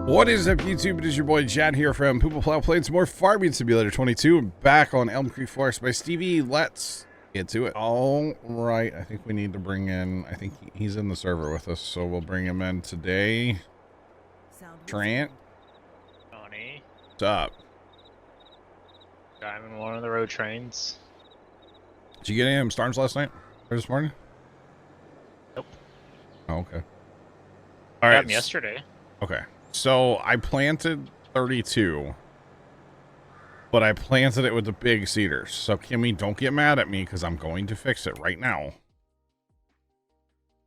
What is up, YouTube? It is your boy Chad here from Puma, Plow, playing some more Farming Simulator 22. Back on Elm Creek Forest by Stevie. Let's get to it. All right, I think we need to bring in, I think he's in the server with us, so we'll bring him in today. Trent. Tony. What's up? Driving one of the road trains. Did you get any storms last night or this morning? Nope. Oh, okay. All Got right. them yesterday. Okay. So I planted 32, but I planted it with the big cedars. So Kimmy, don't get mad at me because I'm going to fix it right now.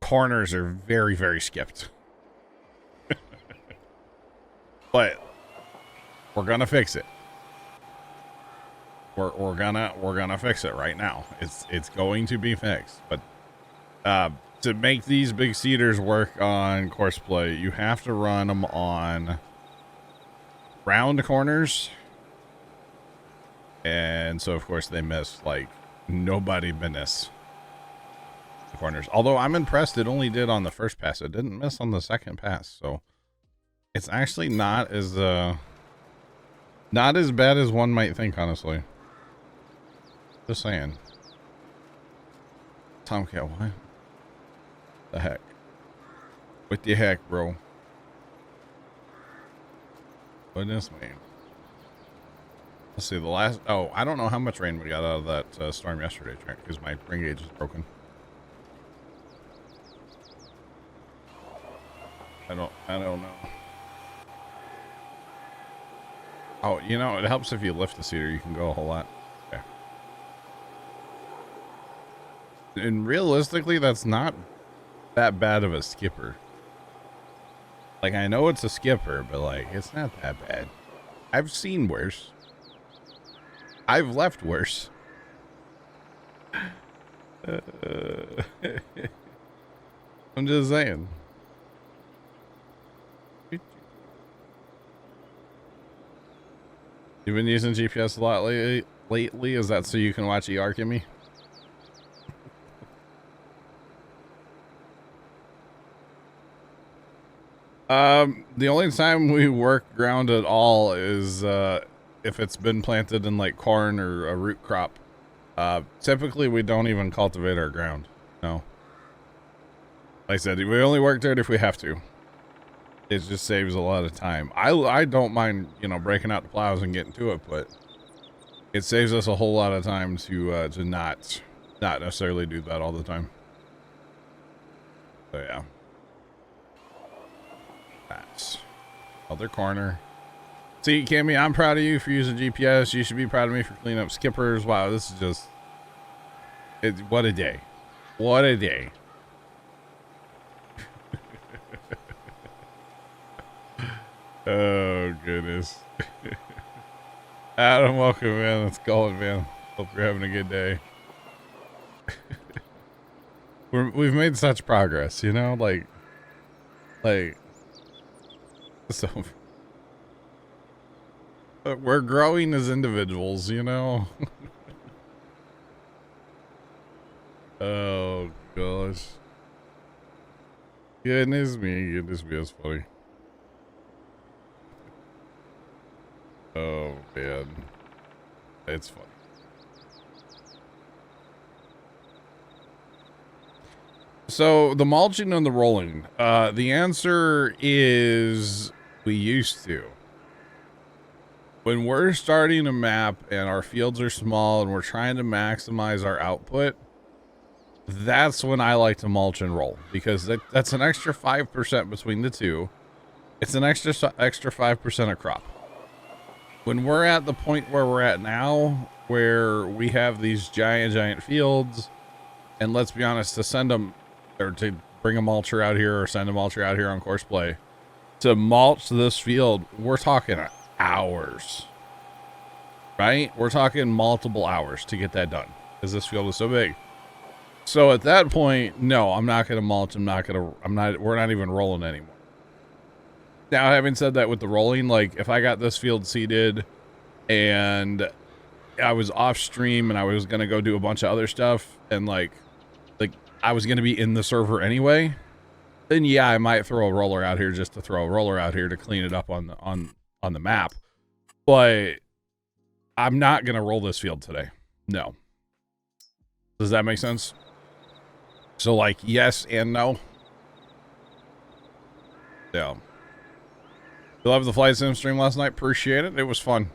Corners are very, very skipped. But we're gonna fix it. We're gonna fix it right now. It's going to be fixed. But to make these big cedars work on courseplay, you have to run them on round corners. And so, of course, they miss like nobody miss the corners. Although I'm impressed it only did on the first pass. It didn't miss on the second pass. So it's actually not as bad as one might think, honestly. Just saying. Tomcat, what? The heck? What the heck, bro? What does this mean? Let's see, the last... Oh, I don't know how much rain we got out of that storm yesterday, because my ring gauge is broken. I don't know. Oh, you know, it helps if you lift the cedar. You can go a whole lot. Okay. And realistically, that's not that bad of a skipper. Like, I know it's a skipper, but like, it's not that bad. I've seen worse. I've left worse. I'm just saying. You've been using GPS a lot lately? Is that so you can watch ER, Kimmy? The only time we work ground at all is if it's been planted in like corn or a root crop. Typically we don't even cultivate our ground. No. Like I said, we only work dirt if we have to. It just saves a lot of time. I don't mind, you know, breaking out the plows and getting to it, but it saves us a whole lot of time to not necessarily do that all the time. So yeah. That's other corner. See, Cammy, I'm proud of you for using GPS. You should be proud of me for cleaning up skippers. Wow, this is just... what a day. What a day. Oh, goodness. Adam, welcome, man. Let's go, man. Hope you're having a good day. We've made such progress, you know? Like... So... we're growing as individuals, you know? Oh, gosh. Goodness me, that's funny. Oh, man. It's funny. So, the mulching and the rolling. The answer is we used to. When we're starting a map and our fields are small and we're trying to maximize our output, that's when I like to mulch and roll, because that's an extra 5% between the two. It's an extra 5% a crop. When we're at the point where we're at now, where we have these giant fields, and let's be honest, to send them, or to bring a mulcher out here or send a mulcher out here on courseplay, to mulch this field, we're talking hours, right? We're talking multiple hours to get that done because this field is so big. So at that point, no, I'm not going to mulch. We're not even rolling anymore. Now, having said that, with the rolling, like if I got this field seeded and I was off stream and I was going to go do a bunch of other stuff and like I was going to be in the server anyway, then yeah, I might throw a roller out here just to throw a roller out here to clean it up on the map. But I'm not gonna roll this field today. No. Does that make sense? So like yes and no. Yeah. You loved the flight sim stream last night. Appreciate it. It was fun.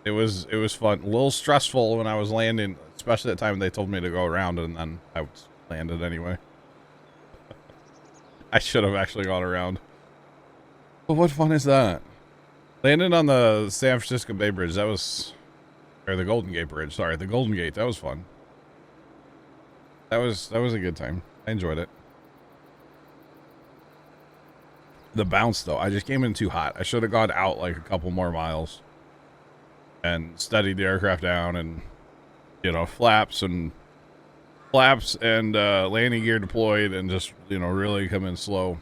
It was fun. A little stressful when I was landing, especially at the time they told me to go around, and then I landed anyway. I should have actually gone around. But what fun is that? Landed on the San Francisco Bay Bridge. That was, or the Golden Gate Bridge. Sorry, the Golden Gate. That was fun. That was a good time. I enjoyed it. The bounce though, I just came in too hot. I should have gone out like a couple more miles and studied the aircraft down, and you know, flaps and landing gear deployed, and just, you know, really come in slow.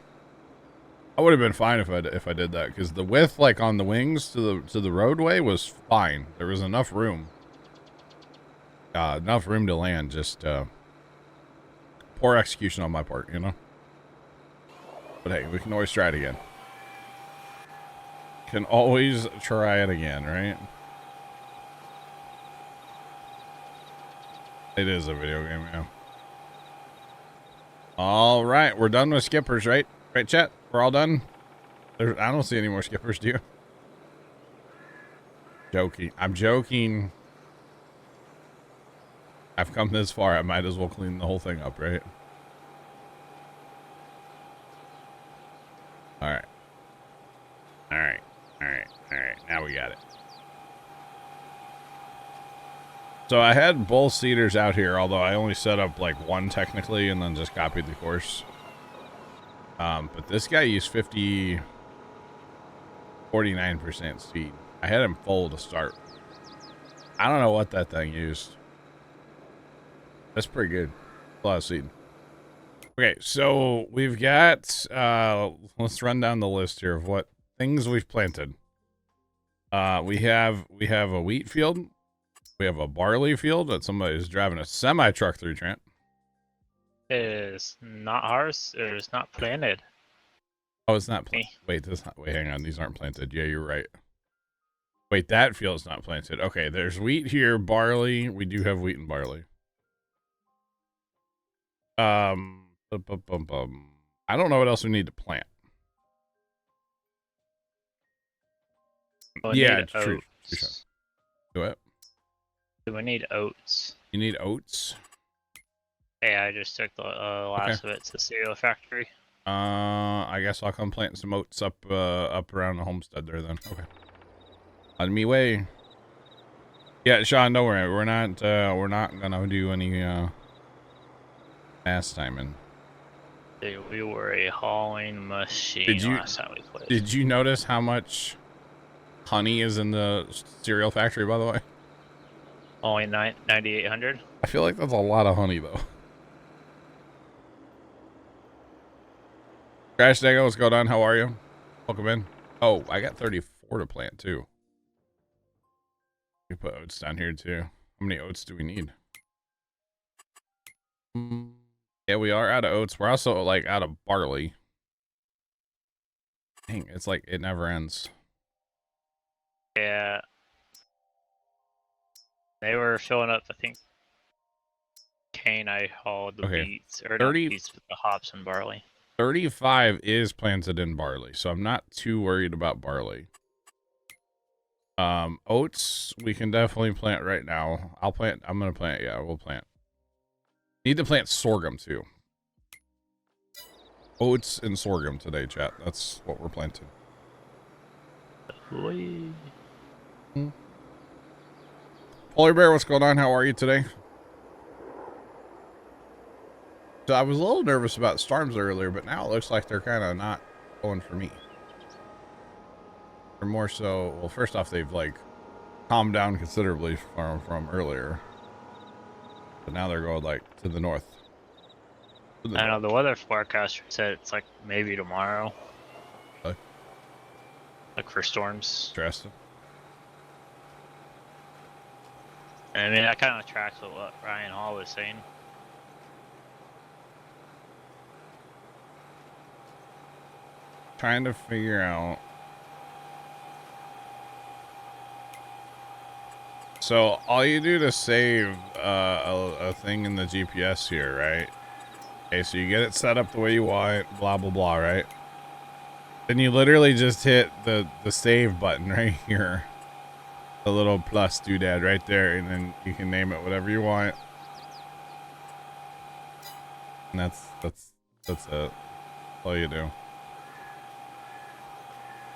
I would have been fine if I did that, because the width like on the wings to the roadway was fine. There was enough room to land. Just poor execution on my part, you know. But hey, we can always try it again. Can always try it again, right? It is a video game, yeah. All right, we're done with skippers, right? Right, chat? We're all done? I don't see any more skippers, do you? Joking. I'm joking. I've come this far. I might as well clean the whole thing up, right? All right. All right. All right. All right. Now we got it. So I had both seaters out here, although I only set up like one technically and then just copied the course. But this guy used 49% speed. I had him full to start. I don't know what that thing used. That's pretty good. A lot of seed. Okay, so we've got, let's run down the list here of what things we've planted. We have a wheat field. We have a barley field that somebody's driving a semi-truck through, Trent. Is not ours. It is not planted. Oh, it's not planted. Wait, hang on. These aren't planted. Yeah, you're right. Wait, that field's not planted. Okay, there's wheat here, barley. We do have wheat and barley. I don't know what else we need to plant. We Yeah, need true. oats. Do it. We need oats. You need oats? Yeah, I just took the last of it to the cereal factory. I guess I'll come plant some oats up around the homestead there then. Okay. On me way. Yeah, Sean, don't worry. We're not gonna do any ass timing. Dude, we were a hauling machine last time we played. Did you notice how much honey is in the cereal factory, by the way? Only 9,800. I feel like that's a lot of honey, though. Crash Dago, what's going on? How are you? Welcome in. Oh, I got 34 to plant, too. We put oats down here, too. How many oats do we need? Yeah, we are out of oats. We're also, like, out of barley. Dang, it's like it never ends. Yeah. They were filling up, I think. Kane, I hauled the beets, or 30, not beets, but the hops and barley. 35 is planted in barley, so I'm not too worried about barley. Oats, we can definitely plant right now. I'm gonna plant, yeah, we'll plant. Need to plant sorghum, too. Oats and sorghum today, chat. That's what we're planting. Polar Bear, what's going on? How are you today? So I was a little nervous about storms earlier, but now it looks like they're kind of not going for me. Or more so, well, first off, they've like calmed down considerably from earlier. But now they're going like to the north. I know the weather forecaster said it's like maybe tomorrow. Really? Like for storms. Interesting. I mean, that kind of tracks with what Ryan Hall was saying. trying to figure out. So all you do to save a thing in the GPS here, right? Okay, so you get it set up the way you want it, blah, blah, blah, right? Then you literally just hit the save button right here. The little plus doodad right there, and then you can name it whatever you want. And that's it. That's all you do.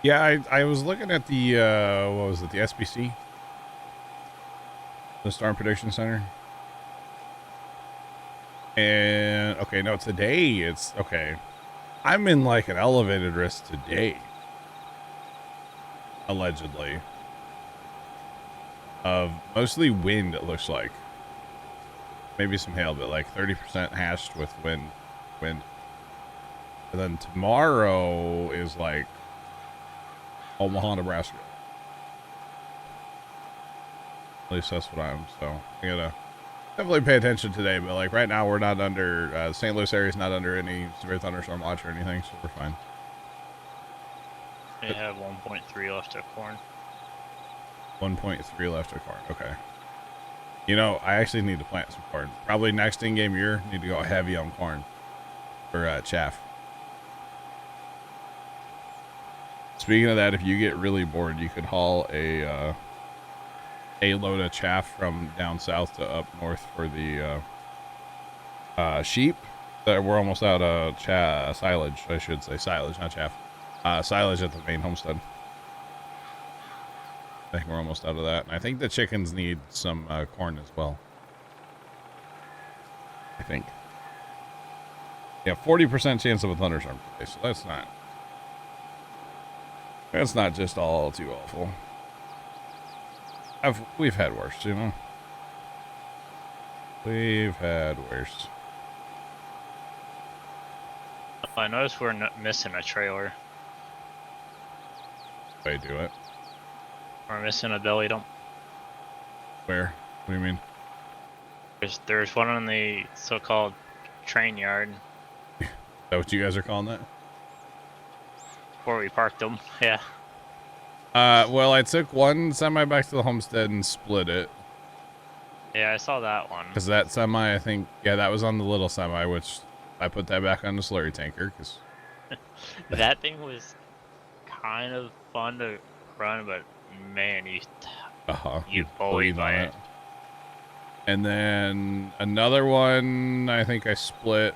Yeah, I was looking at the what was it, the SPC? The Storm Prediction Center. And okay, no, today it's okay. I'm in like an elevated risk today. Allegedly. Of mostly wind, it looks like. Maybe some hail, but like 30% hashed with wind. And then tomorrow is like Omaha, Nebraska. At least that's what I'm, so I gotta definitely pay attention today, but like right now we're not under, St. Louis area is not under any severe thunderstorm watch or anything, so we're fine. They have 1.3 left of corn. 1.3 left of corn, okay. You know, I actually need to plant some corn. Probably next in-game year, need to go heavy on corn for chaff. Speaking of that, if you get really bored, you could haul a load of chaff from down south to up north for the sheep. That we're almost out of silage, I should say. Silage, not chaff. Silage at the main homestead. I think we're almost out of that. And I think the chickens need some corn as well. I think. Yeah, 40% chance of a thunderstorm today, so that's not just all too awful. We've had worse, you know. We've had worse. I noticed we're missing a trailer. They do it. We're missing a belly dump. Where? What do you mean? There's one on the so-called train yard. Is that what you guys are calling that? Where we parked them, yeah. Well, I took one semi back to the homestead and split it. Yeah, I saw that one. Because that semi, I think, yeah, that was on the little semi, which I put that back on the slurry tanker. Cause that thing was kind of fun to run, but man, you bullied by it. And then another one, I think I split.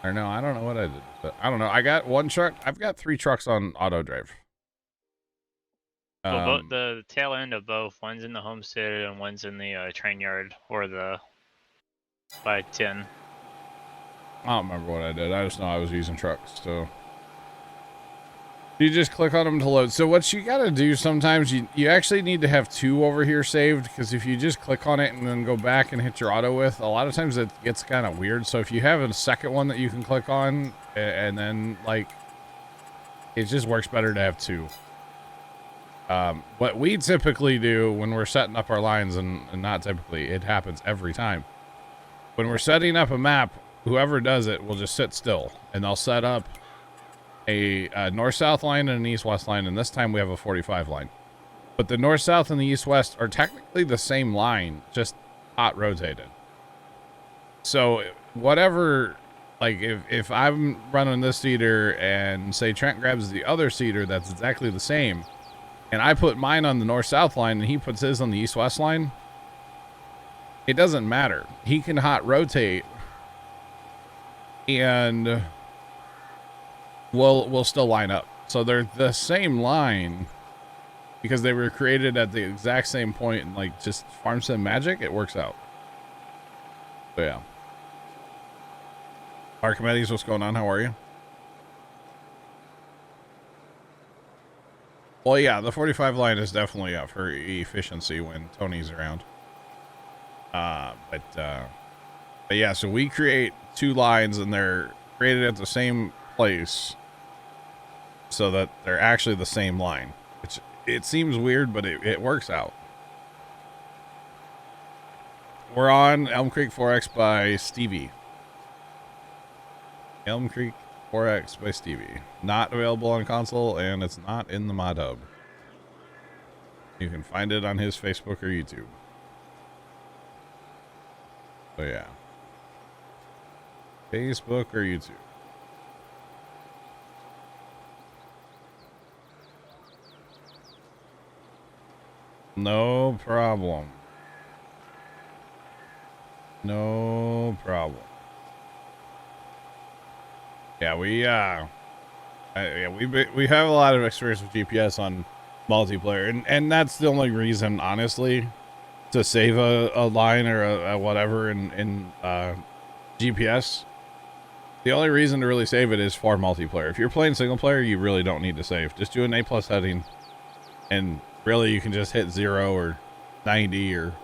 Or no, I don't know what I did. But I don't know. I got one truck. I've got 3 trucks on auto drive. Well, the tail end of both. One's in the homestead and one's in the train yard or the by 10. I don't remember what I did. I just know I was using trucks. So you just click on them to load. So what you got to do sometimes, you actually need to have 2 over here saved, because if you just click on it and then go back and hit your auto with, a lot of times it gets kind of weird. So if you have a second one that you can click on, and then like, it just works better to have 2. What we typically do when we're setting up our lines, and not typically, it happens every time. When we're setting up a map, whoever does it will just sit still, and they'll set up a north-south line and an east-west line, and this time we have a 45 line. But the north-south and the east-west are technically the same line, just hot rotated. So whatever, like if I'm running this seeder and say Trent grabs the other seeder that's exactly the same, and I put mine on the north-south line and he puts his on the east-west line, it doesn't matter. He can hot rotate, and we'll still line up. So they're the same line because they were created at the exact same point, and like just farm sim magic, it works out. So yeah. Archimedes, what's going on? How are you? Well, yeah, the 45 line is definitely up for efficiency when Tony's around. But yeah, so we create 2 lines and they're created at the same place so that they're actually the same line, which it seems weird, but it works out. We're on Elm Creek 4X by Stevie. Elm Creek 4X by Stevie. Not available on console, and it's not in the mod hub. You can find it on his Facebook or YouTube. So yeah. Facebook or YouTube. No problem. No problem. Yeah, we have a lot of experience with GPS on multiplayer, and that's the only reason, honestly, to save a line or a whatever in GPS. The only reason to really save it is for multiplayer. If you're playing single player, you really don't need to save. Just do an A+ heading, and really you can just hit 0 or 90 or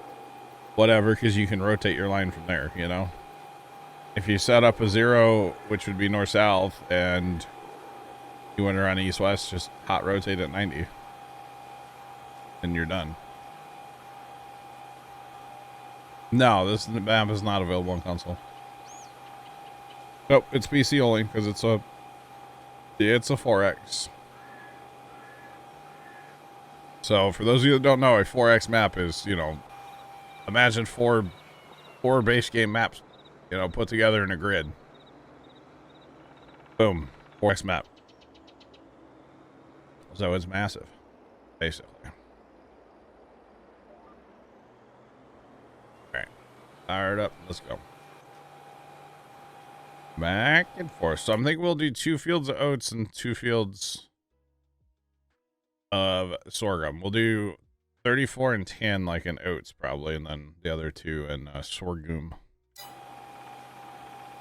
whatever, because you can rotate your line from there, you know? If you set up a 0, which would be north-south, and you want to run east-west, just hot rotate at 90. And you're done. No, this map is not available on console. Nope, it's PC only, because it's a 4X. So, for those of you that don't know, a 4X map is, you know, imagine four base game maps, you know, put together in a grid. Boom. 4X map. So it's massive, basically. Alright. Fired up. Let's go. Back and forth. So I'm thinking we'll do 2 fields of oats and 2 fields of sorghum. We'll do 34 and 10 like in oats probably, and then the other 2 in sorghum.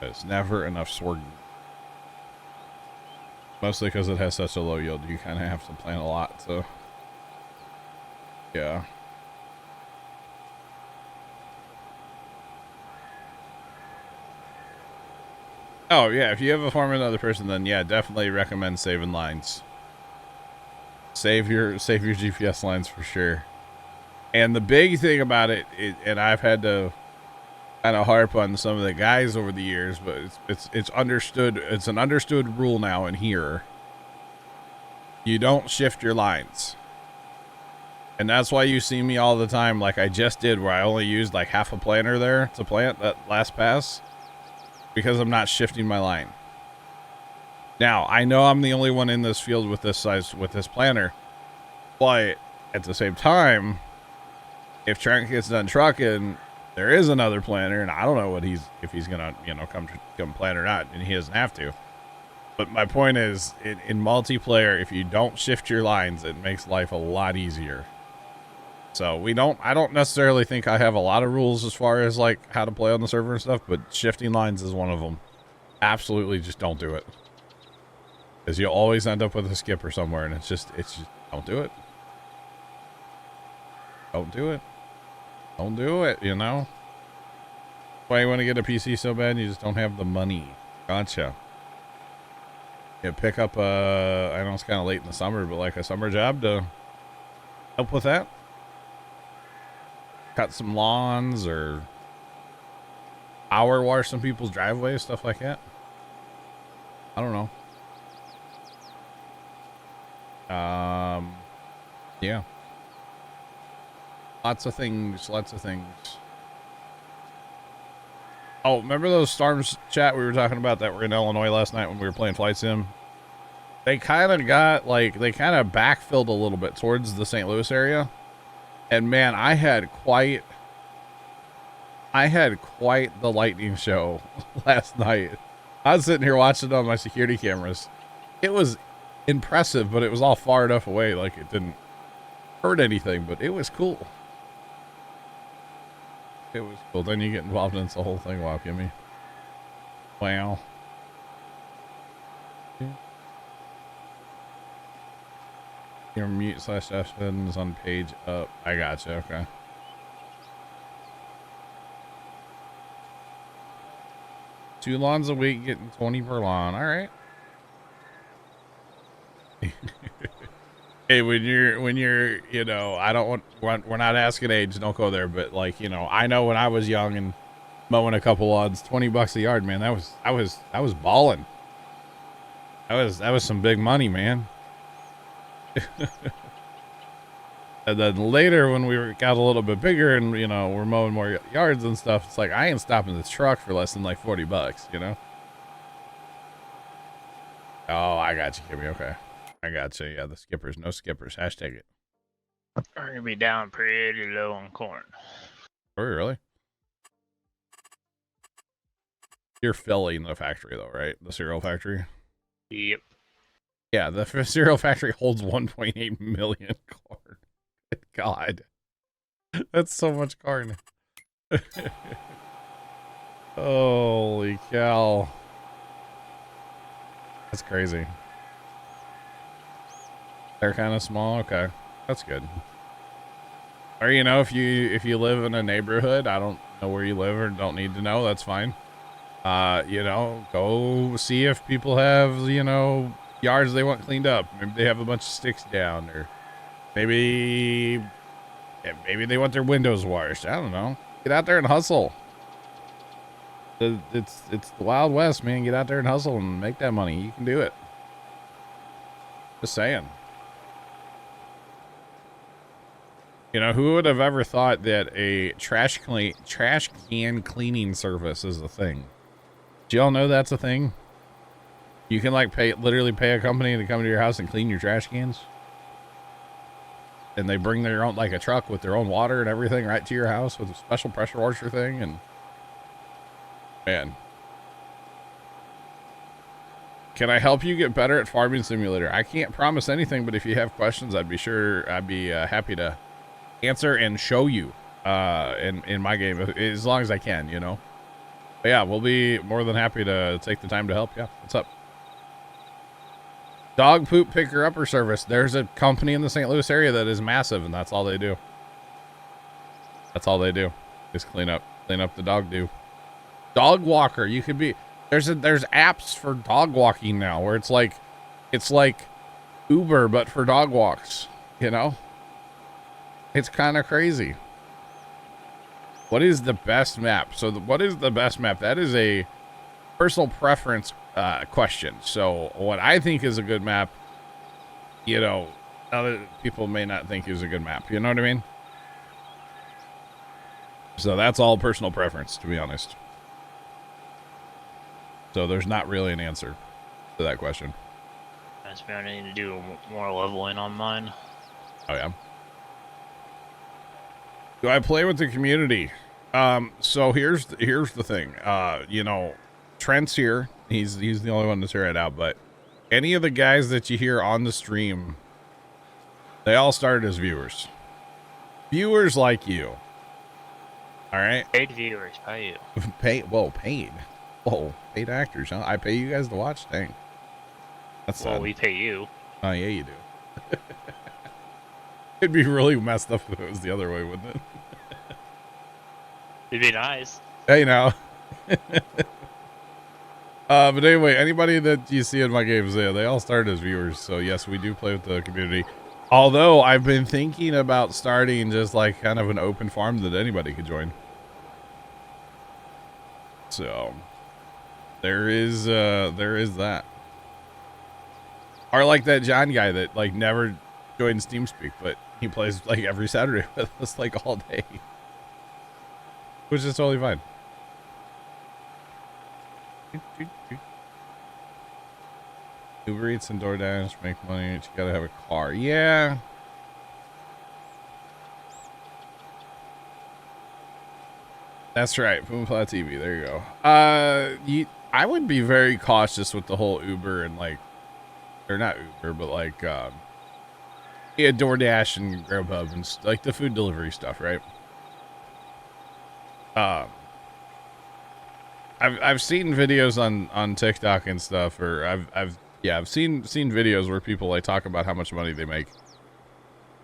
There's never enough sorghum. Mostly because it has such a low yield, you kind of have to plant a lot, so yeah. Oh yeah, if you have a farm with another person, then yeah, definitely recommend saving lines. Save your GPS lines for sure. And the big thing about it, and I've had to kind of harp on some of the guys over the years, but it's understood. It's an understood rule now in here. You don't shift your lines, and that's why you see me all the time, like I just did, where I only used like half a planter there to plant that last pass, because I'm not shifting my line. Now I know I'm the only one in this field with this size with this planter, but at the same time, if Trent gets done trucking, there is another planter, and I don't know if he's gonna, you know, come plant or not, and he doesn't have to. But my point is, in multiplayer, if you don't shift your lines, it makes life a lot easier. So I don't necessarily think I have a lot of rules as far as like how to play on the server and stuff, but shifting lines is one of them. Absolutely, just don't do it, because you'll always end up with a skipper somewhere, and it's just don't do it. Don't do it. Don't do it, you know? Why you want to get a PC so bad, you just don't have the money. Gotcha. Yeah, pick up I know it's kind of late in the summer, but like a summer job to help with that. Cut some lawns or power wash some people's driveways, stuff like that. I don't know. Yeah. Lots of things. Oh, remember those storms, chat, we were talking about that were in Illinois last night when we were playing Flight Sim? They kind of backfilled a little bit towards the St. Louis area. And man, I had quite the lightning show last night. I was sitting here watching it on my security cameras. It was impressive, but it was all far enough away, like it didn't hurt anything, but it was cool. It was cool. Then you get involved in the whole thing. Wow, give me. Wow. Your mute / F is on page up. I gotcha. Okay. Two lawns a week, getting 20 per lawn. All right. Hey, when you're, you know, I don't want, we're not asking age, don't go there, but like, you know, I know when I was young and mowing a couple lawns, $20 a yard, man, I was balling. That was some big money, man. And then later when got a little bit bigger and, you know, we're mowing more yards and stuff, it's like, I ain't stopping this truck for less than like $40, you know? Oh, I got you, Kimmy. Okay. I got you. Yeah, the skippers. No skippers. Hashtag it. We're gonna be down pretty low on corn. Are we really? You're filling the factory though, right? The cereal factory? Yep. Yeah, the cereal factory holds 1.8 million corn. Good God. That's so much corn. Holy cow. That's crazy. They're kind of small. Okay. That's good. Or, you know, if you live in a neighborhood, I don't know where you live or don't need to know, that's fine. You know, go see if people have, you know, yards they want cleaned up. Maybe they have a bunch of sticks down, or maybe they want their windows washed. I don't know. Get out there and hustle. It's the Wild West, man. Get out there and hustle and make that money. You can do it. Just saying. You know, who would have ever thought that a trash can cleaning service is a thing? Do y'all know that's a thing? You can like literally pay a company to come to your house and clean your trash cans. And they bring their own, like a truck with their own water and everything right to your house with a special pressure washer thing. And man, can I help you get better at Farming Simulator? I can't promise anything, but if you have questions, I'd be happy to answer and show you in my game as long as I can, you know. But yeah, we'll be more than happy to take the time to help. Yeah, what's up? Dog poop picker upper service. There's a company in the St. Louis area that is massive, and that's all they do. That's all they do. Just clean up the dog do. Dog walker. You could be there's apps for dog walking now where it's like Uber but for dog walks, you know? It's kind of crazy. What is the best map? So what is the best map? That is a personal preference question. So what I think is a good map, you know, other people may not think is a good map. You know what I mean? So that's all personal preference, to be honest. So there's not really an answer to that question. That's me. I need to do more leveling on mine. Oh yeah. Do I play with the community? So here's the thing. You know, Trent's here. He's the only one that's here right now, but any of the guys that you hear on the stream, they all started as viewers. Viewers like you. All right? Paid viewers, pay you. Paid. Whoa, paid actors, huh? I pay you guys to watch? Dang. That's well, sad. we pay you. Oh, yeah, you do. It'd be really messed up if it was the other way, wouldn't it? It'd be nice. Hey, now. But anyway, anybody that you see in my games, they all started as viewers. So yes, we do play with the community. Although I've been thinking about starting just like kind of an open farm that anybody could join. So there is that. Or like that John guy that like never joined TeamSpeak, but he plays like every Saturday with us like all day. Which is totally fine. Uber Eats and DoorDash make money. You gotta have a car. Yeah. That's right. Puma Plow TV. There you go. I would be very cautious with the whole Uber and like, or not Uber, but like, yeah, DoorDash and Grubhub and like the food delivery stuff, right? I've seen videos on TikTok and stuff, or I've seen videos where people like talk about how much money they make.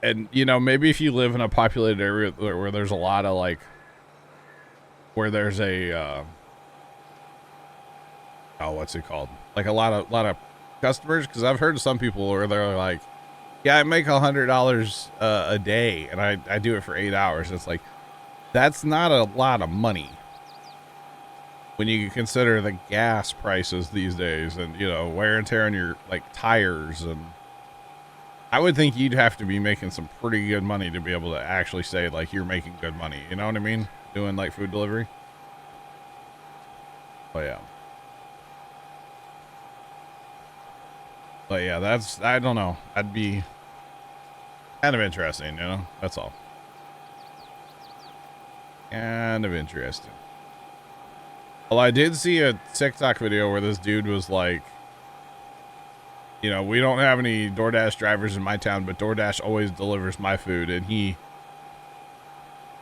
And you know, maybe if you live in a populated area where there's a lot of like, where there's a what's it called? Like a lot of customers, because I've heard of some people where they're like, yeah, I make $100 a day and I do it for 8 hours. It's like, that's not a lot of money. when you consider the gas prices these days and, you know, wear and tear on your, like, tires. And I would think you'd have to be making some pretty good money to be able to actually say, like, you're making good money. You know what I mean? Doing, like, food delivery. Oh, yeah. But, yeah, that's, I don't know. That'd be kind of interesting, you know? That's all. Kind of interesting. Well, I did see a TikTok video where this dude was like, you know, we don't have any DoorDash drivers in my town, but DoorDash always delivers my food. And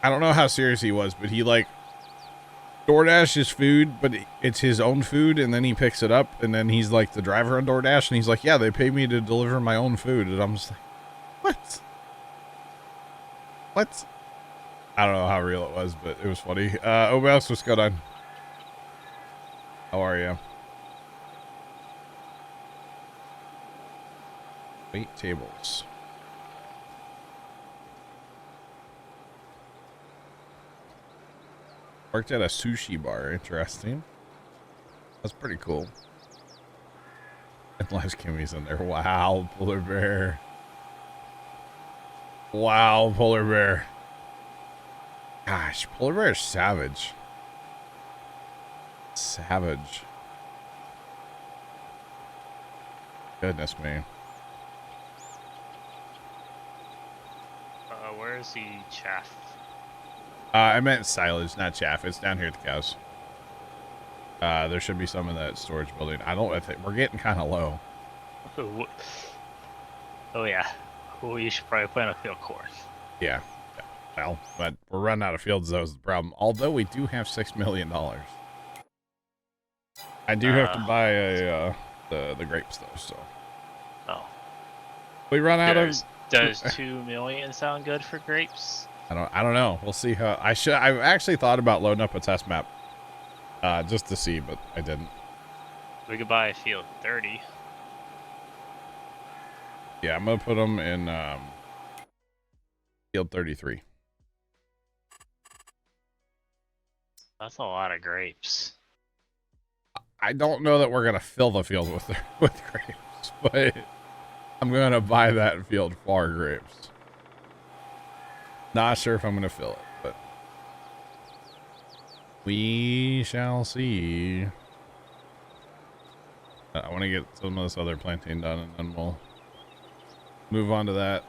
I don't know how serious he was, but he like DoorDash his food, but it's his own food. And then he picks it up and then he's like the driver on DoorDash. And he's like, yeah, they pay me to deliver my own food. And I'm just like, what? What? I don't know how real it was, but it was funny. Obels, what's going on? How are you? Wait tables. Worked at a sushi bar. Interesting. That's pretty cool. Unless Kimmy's in there. Wow, polar bear. Wow, polar bear. Gosh, polar bear is savage. Savage. Goodness me. Where is the chaff? I meant silage, not chaff. It's down here at the cows. There should be some in that storage building. I think we're getting kind of low. Oh yeah. Well, you should probably plant a field corn. Yeah. Well, but we're running out of fields. That was the problem. Although we do have $6 million. I do have to buy the grapes though. So. Oh. We run out of. Does 2 million sound good for grapes? I don't know. We'll see how. I've actually thought about loading up a test map, just to see, but I didn't. We could buy a field 30. Yeah, I'm gonna put them in field 33. That's a lot of grapes. I don't know that we're gonna fill the field with grapes, but I'm gonna buy that field for grapes. Not sure if I'm gonna fill it, but we shall see. I want to get some of this other planting done, and then we'll move on to that.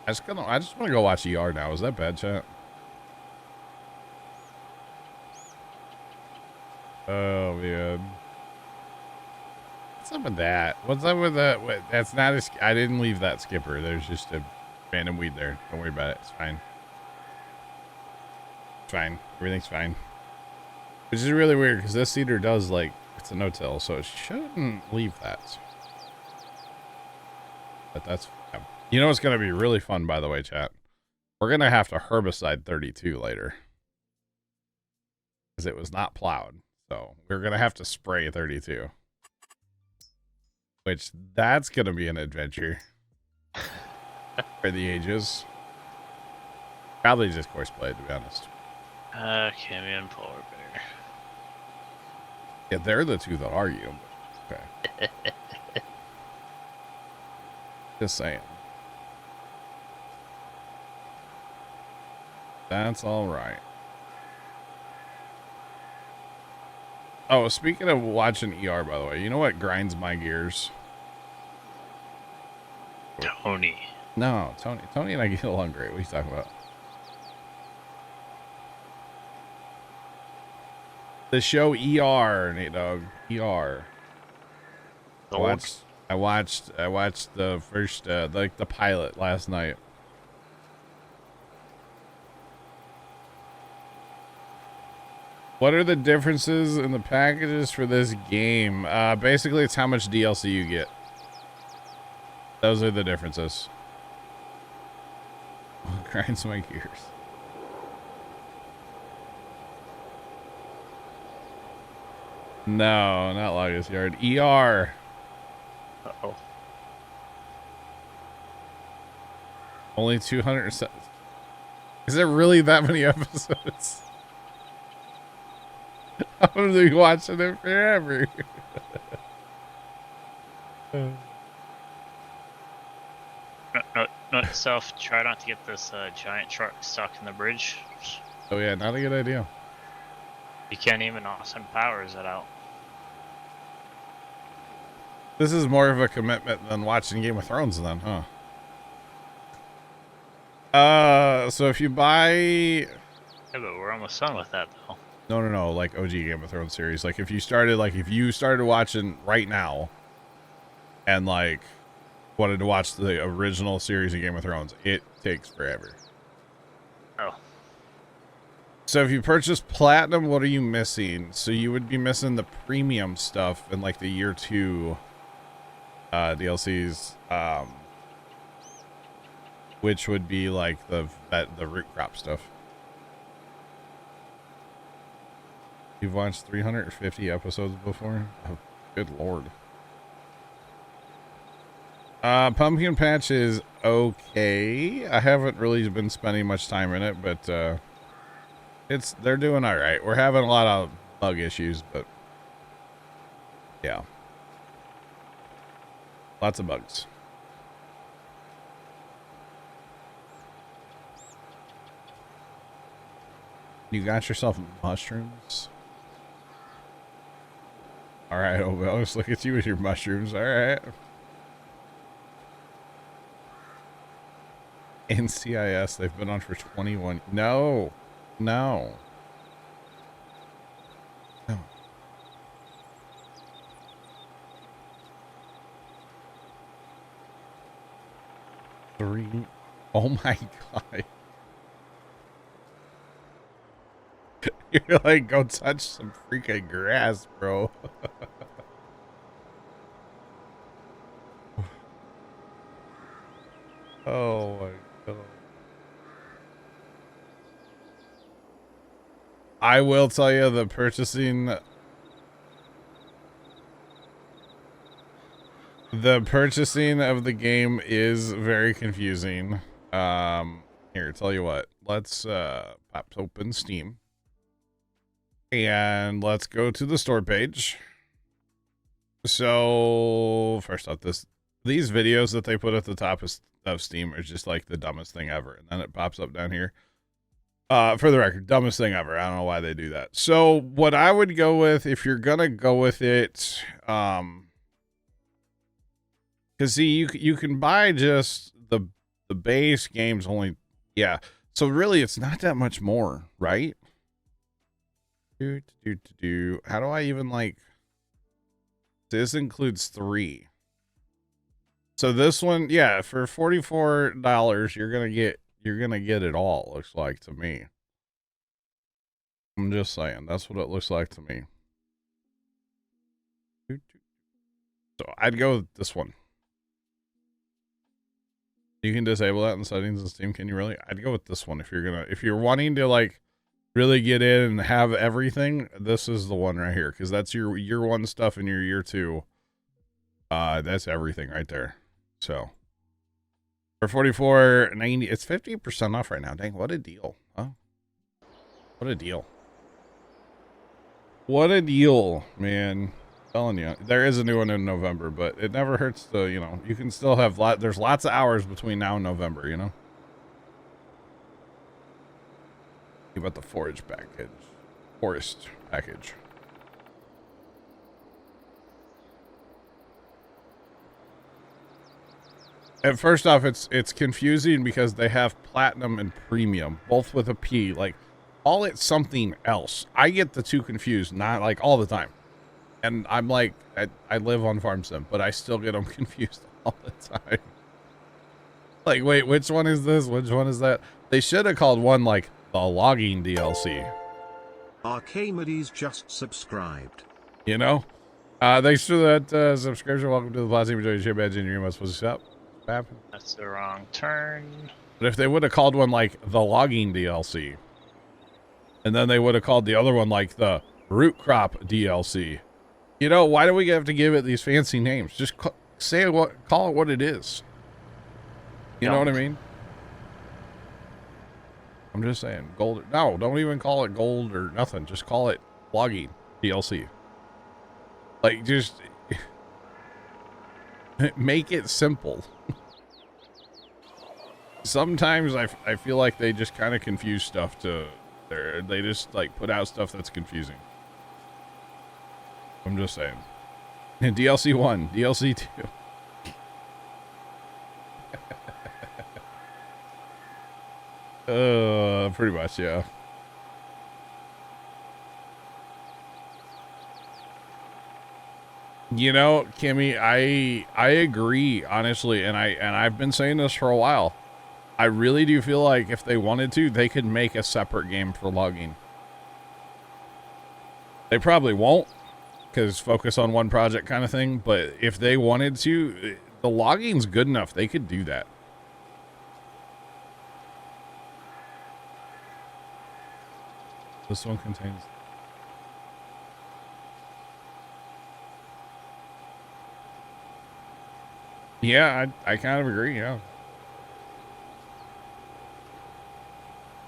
I just want to go watch ER now. Is that bad, chat? Oh man. What's up with that? What's up with that? That's not a. I didn't leave that skipper. There's just a random weed there. Don't worry about it. It's fine. It's fine. Everything's fine. Which is really weird because this cedar does like it's a no-till, so it shouldn't leave that. But that's. You know what's gonna be really fun, by the way, chat. We're gonna have to herbicide 32 later because it was not plowed, so we're gonna have to spray 32. Which, that's going to be an adventure for the ages. Probably just courseplay, to be honest. Kimmy and polar bear. Yeah, they're the two that argue. Okay. Just saying. That's all right. Oh, speaking of watching ER, by the way, you know what grinds my gears? Tony. No, Tony. Tony and I get along great. What are you talking about? The show ER, Nate Dogg. ER. I watched the first, like the pilot last night. What are the differences in the packages for this game? Basically, it's how much DLC you get. Those are the differences. Grinds my gears. No, not Longest Yard. ER. Uh-oh. Only 200. Is there really that many episodes? I'm gonna be watching it forever. Note self, try not to get this giant truck stuck in the bridge. Oh yeah, not a good idea. You can't even Austin Powers it out. This is more of a commitment than watching Game of Thrones then, huh? So if you buy... Yeah, but we're almost done with that, though. No, like OG Game of Thrones series. Like if you started watching right now and like wanted to watch the original series of Game of Thrones, it takes forever. Oh. So if you purchase Platinum, what are you missing? So you would be missing the premium stuff in like the year 2 DLCs, which would be like the root crop stuff. You've watched 350 episodes before? Oh, good lord. Pumpkin Patch is okay. I haven't really been spending much time in it, but they're doing all right. We're having a lot of bug issues, but yeah. Lots of bugs. You got yourself mushrooms? All right, Obelix, look at you with your mushrooms. All right. NCIS, they've been on for 21. No. No. No. Three. Oh my god. You're like, go touch some freaking grass, bro. Oh my god. I will tell you the purchasing of the game is very confusing. Here, tell you what. Let's pop open Steam. And let's go to the store page. So first off, these videos that they put at the top of Steam are just like the dumbest thing ever. And then it pops up down here. For the record, dumbest thing ever. I don't know why they do that. So what I would go with, if you're gonna go with it, because see, you can buy just the base games only. Yeah. So really, it's not that much more, right? How do I even like? This includes 3. So this one, yeah, for $44, you're gonna get it all. Looks like to me. I'm just saying, that's what it looks like to me. So I'd go with this one. You can disable that in settings of Steam. Can you really? I'd go with this one if you're wanting to like really get in and have everything. This is the one right here, because that's your year 1 stuff and your year 2. That's everything right there. So for $44.90, it's 50% off right now. Dang, what a deal, huh? What a deal. What a deal, man. I'm telling you, there is a new one in November, but it never hurts to, you can still have there's lots of hours between now and November, About the forest package. And first off, it's confusing because they have platinum and premium, both with a P. Like, call it something else. I get the two confused, not like all the time. And I'm like, I live on Farm Sim, but I still get them confused all the time. Like, wait, which one is this? Which one is that? They should have called one like the logging DLC. Arcamides just subscribed. Thanks for that subscription. Welcome to the Plaza. Enjoy your badge in your must. What's up? That's the wrong turn. But if they would have called one like the logging DLC, and then they would have called the other one like the root crop DLC, why do we have to give it these fancy names? Just call it what it is. You know what I mean? I'm just saying, gold. No, don't even call it gold or nothing. Just call it logging DLC. Like, just make it simple. Sometimes I feel like they just kind of confuse stuff they just like put out stuff that's confusing. I'm just saying. DLC 1, DLC 2. Pretty much, yeah. You know, Kimmy, I agree, honestly, and I've been saying this for a while. I really do feel like if they wanted to, they could make a separate game for logging. They probably won't, because focus on one project kind of thing, but if they wanted to, the logging's good enough. They could do that. This one contains... Yeah, I kind of agree, yeah.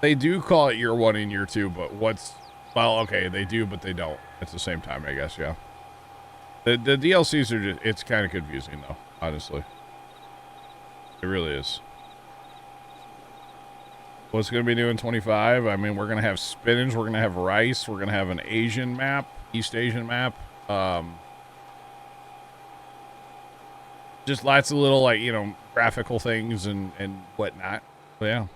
They do call it year 1 and year 2, but well, okay, they do, but they don't at the same time, I guess, yeah. The DLCs are just, it's kind of confusing, though, honestly. It really is. What's going to be new in 25? I mean, we're going to have spinach, we're going to have rice, we're going to have an Asian map, East Asian map. Just lots of little, like, you know, graphical things and whatnot. But yeah.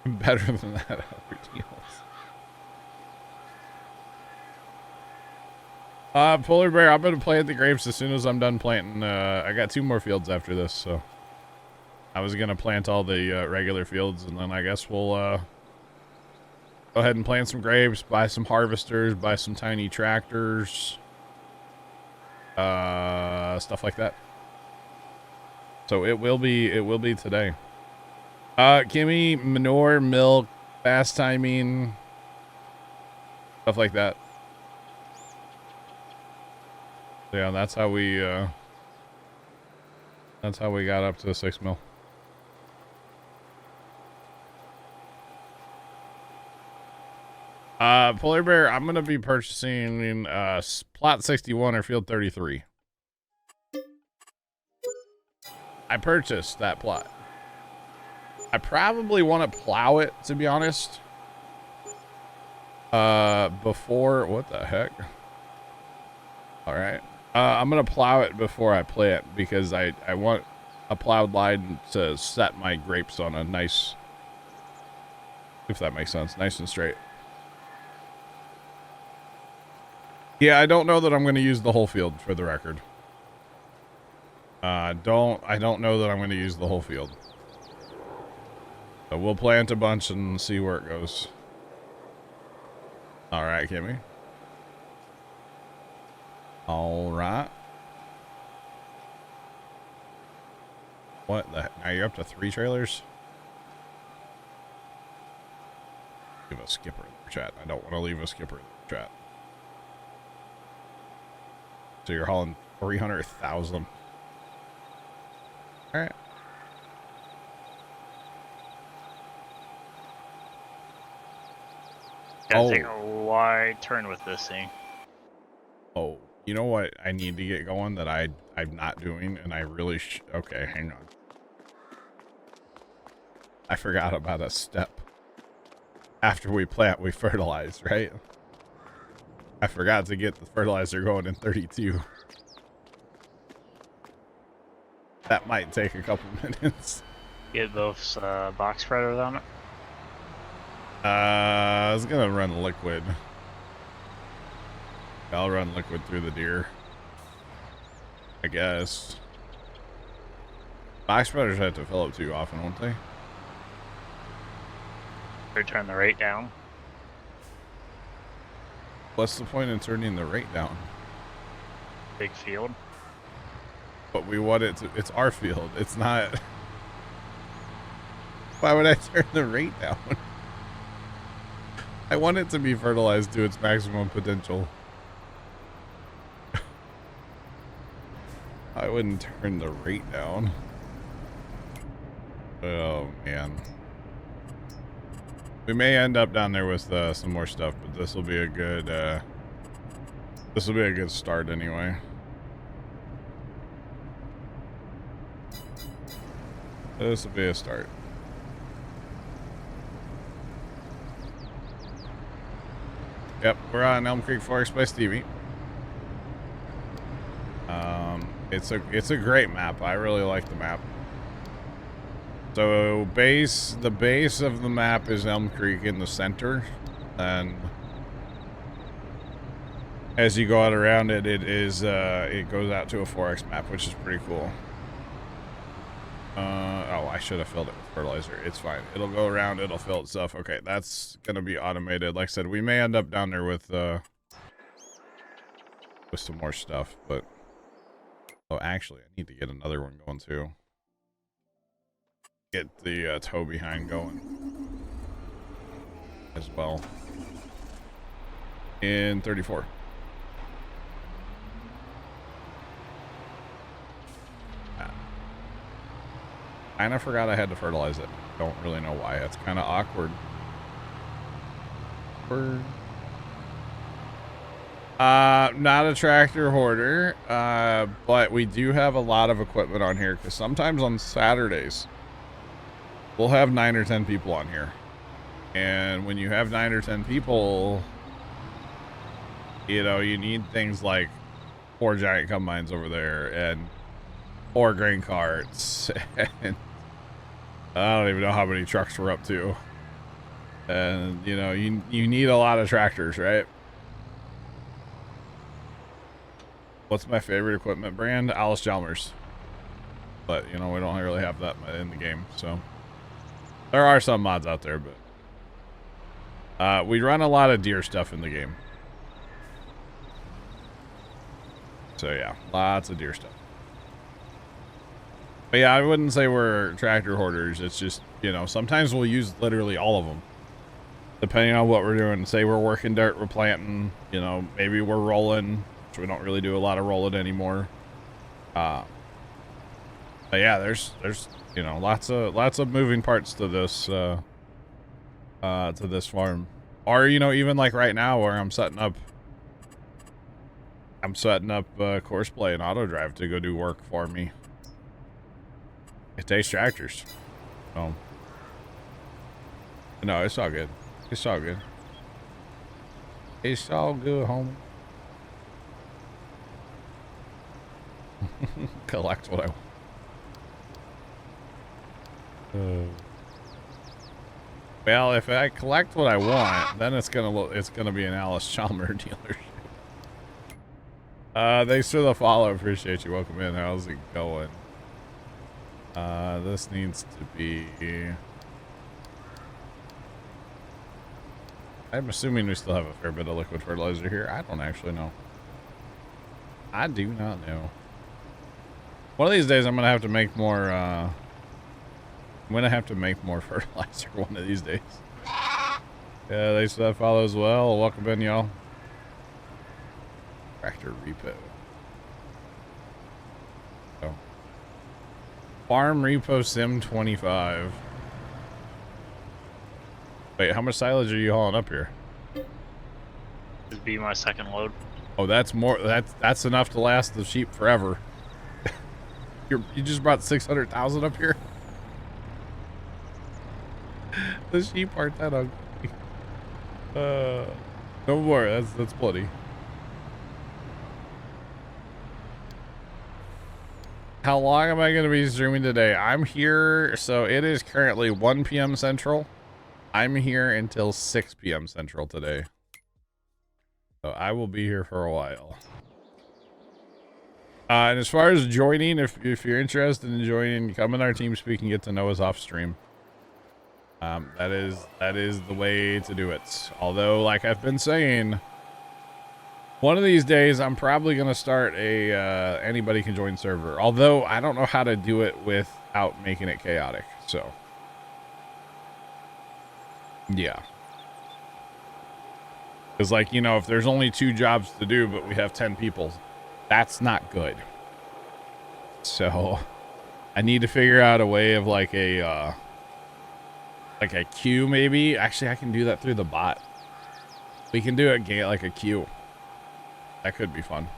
Better than that other deals. Polar Bear, I'm going to plant the grapes as soon as I'm done planting. I got 2 more fields after this, so. I was going to plant all the regular fields, and then I guess we'll go ahead and plant some grapes, buy some harvesters, buy some tiny tractors. Stuff like that. So it will be today. Kimmy, manure, milk, fast timing, stuff like that. So yeah, that's how we got up to 6 mil. Polar Bear, I'm going to be purchasing plot 61 or field 33. I purchased that plot. I probably want to plow it, to be honest. Before, what the heck? All right. I'm going to plow it before I plant because I want a plowed line to set my grapes on a nice, if that makes sense, nice and straight. Yeah, I don't know that I'm going to use the whole field, for the record. I don't know that I'm going to use the whole field. So we'll plant a bunch and see where it goes. All right, Kimmy. All right. What the heck? Now you're up to 3 trailers? Leave a skipper in the chat. I don't want to leave a skipper in the chat. So you're hauling 300,000. All right. Gotta take a wide turn with this thing. Oh, you know what I need to get going that I'm not doing, and I really okay, hang on. I forgot about a step. After we plant, we fertilize, right? I forgot to get the fertilizer going in 32. That might take a couple minutes. Get those box spreaders on it. I was gonna run liquid. I'll run liquid through the deer, I guess. Box spreaders have to fill up too often, won't they? Or turn the rate down. What's the point in turning the rate down? Big field. But we want it to, it's our field. It's not. Why would I turn the rate down? I want it to be fertilized to its maximum potential. I wouldn't turn the rate down. Oh, man. We may end up down there with some more stuff, but this will be a good start anyway. This will be a start. Yep, we're on Elm Creek Forest by Stevie. It's a great map. I really like the map. So the base of the map is Elm Creek in the center, and as you go out around it, it goes out to a 4X map, which is pretty cool. Oh, I should have filled it with fertilizer. It's fine. It'll go around. It'll fill itself. Okay, that's gonna be automated. Like I said, we may end up down there with some more stuff, but oh, actually, I need to get another one going too. Get the tow behind going as well in 34. I kinda forgot I had to fertilize it. Don't really know why. It's kind of awkward. Not a tractor hoarder, but we do have a lot of equipment on here because sometimes on Saturdays we'll have 9 or 10 people on here, and when you have 9 or 10 people, you know, you need things like 4 giant combines over there and 4 grain carts and I don't even know how many trucks we're up to, and you know, you need a lot of tractors, right? What's my favorite equipment brand? Alice Chalmers, but you know, we don't really have that in the game, so there are some mods out there, but we run a lot of deer stuff in the game, so yeah, lots of deer stuff. But yeah, I wouldn't say we're tractor hoarders. It's just, you know, sometimes we'll use literally all of them, depending on what we're doing. Say we're working dirt, we're planting, you know, maybe we're rolling, which we don't really do a lot of rolling anymore. But yeah, there's you know, lots of moving parts to this farm. Or, you know, even like right now where I'm setting up course play and auto drive to go do work for me. It takes tractors. So no, it's all good. It's all good. It's all good, homie. Collect what I want. Well, if I collect what I want, then it's gonna be an Alice Chalmers dealership. Thanks for the follow. Appreciate you. Welcome in. How's it going? This needs to be... I'm assuming we still have a fair bit of liquid fertilizer here. I don't actually know. I do not know. One of these days I'm gonna have to make more, I'm gonna have to make more fertilizer one of these days. Yeah, thanks for that follow as well. Welcome in, y'all. Tractor repo. Oh. Farm repo sim 25. Wait, how much silage are you hauling up here? This would be my second load. Oh, that's more. That's enough to last the sheep forever. You just brought 600,000 up here. The sheep aren't that ugly. No more. That's plenty. How long am I going to be streaming today? I'm here, so it is currently 1 p.m. Central. I'm here until 6 p.m. Central today. So I will be here for a while. And as far as joining, if you're interested in joining, come in our team speak and get to know us off stream. That is the way to do it. Although, like I've been saying, one of these days I'm probably gonna start a anybody can join server. Although I don't know how to do it without making it chaotic. So yeah, because like, you know, if there's only 2 jobs to do but we have 10 people, that's not good. So I need to figure out a way of like a Like a queue, maybe? Actually, I can do that through the bot. We can do it like a queue. That could be fun.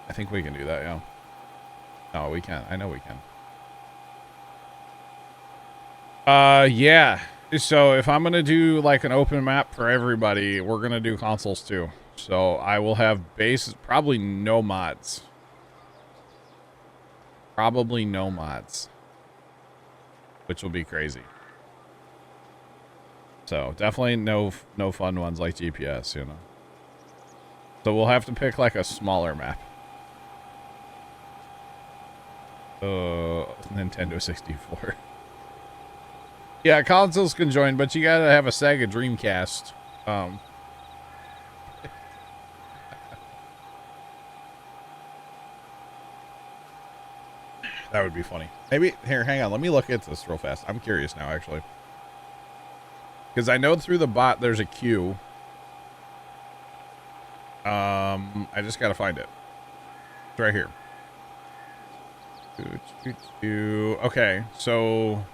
I think we can do that, yeah. No, we can. I know we can. Yeah. So if I'm going to do like an open map for everybody, we're going to do consoles too. So I will have bases, probably no mods. Probably no mods. Which will be crazy. So definitely no fun ones like GPS, you know. So we'll have to pick like a smaller map. Nintendo 64. Yeah, consoles can join, but you gotta have a Sega Dreamcast. That would be funny. Maybe, here, hang on. Let me look at this real fast. I'm curious now, actually. Because I know through the bot there's a queue. I just gotta find it. It's right here. Okay, so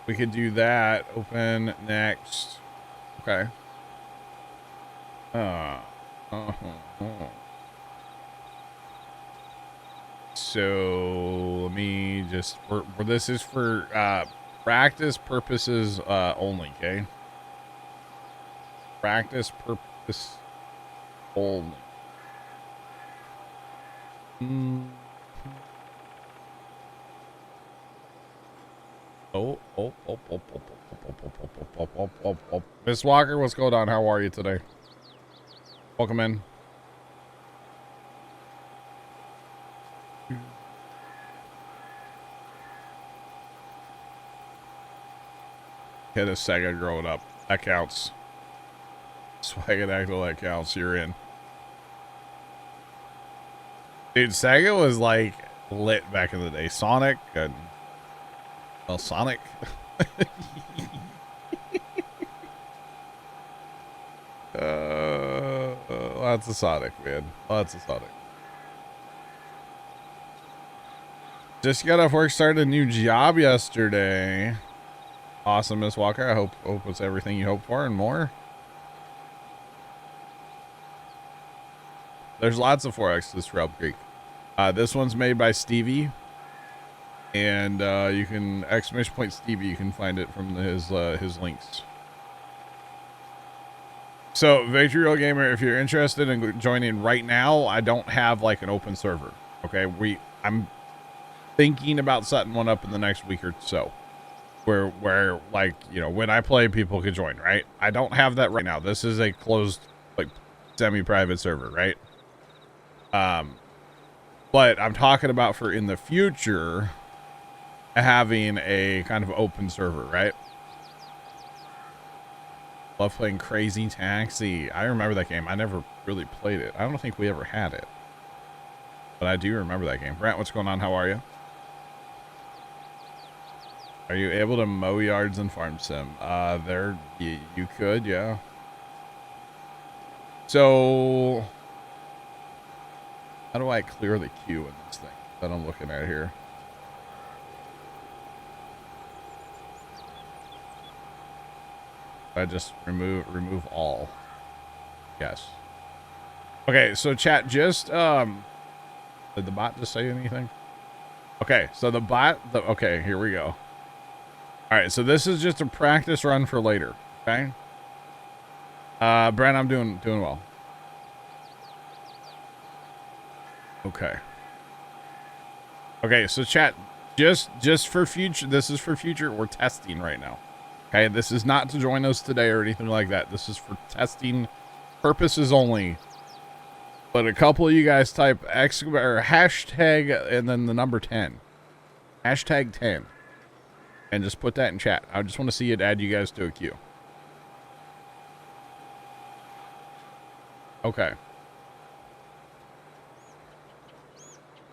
we could do that. Open next. Okay. So let me just. This is for practice purposes only. Okay. Practice purpose only. Miss Walker, what's going on? How are you today? Welcome in. Hit a Sega growing up. That counts. Swag and Acto, that counts. You're in. Dude, Sega was like lit back in the day. Sonic and well, Sonic. Lots of Sonic, man. Lots of Sonic. Just got off work, started a new job yesterday. Awesome, Miss Walker. I hope it's everything you hope for and more. There's lots of 4Xs for Elk Creek. This one's made by Stevie. And you can exclamation point Stevie. You can find it from his links. So, Victory Road Gamer, if you're interested in joining right now, I don't have like an open server. Okay, I'm thinking about setting one up in the next week or so, where like, you know, when I play, people could join. Right? I don't have that right now. This is a closed, like, semi-private server, right? But I'm talking about for in the future having a kind of open server, right? Love playing Crazy Taxi. I remember that game. I never really played it. I don't think we ever had it, but I do remember that game. Brent, what's going on? How are you? Are you able to mow yards in Farm Sim? You could, yeah. So how do I clear the queue in this thing that I'm looking at here? I just remove all. Yes. Okay, so chat, just did the bot just say anything? Okay, so the bot, okay, here we go. All right, so this is just a practice run for later, okay? Brent, I'm doing well. Okay. Okay, so chat, just for future, this is for future, we're testing right now. Okay, this is not to join us today or anything like that. This is for testing purposes only. But a couple of you guys type X or hashtag and then the number 10. Hashtag 10. And just put that in chat. I just want to see it add you guys to a queue. Okay.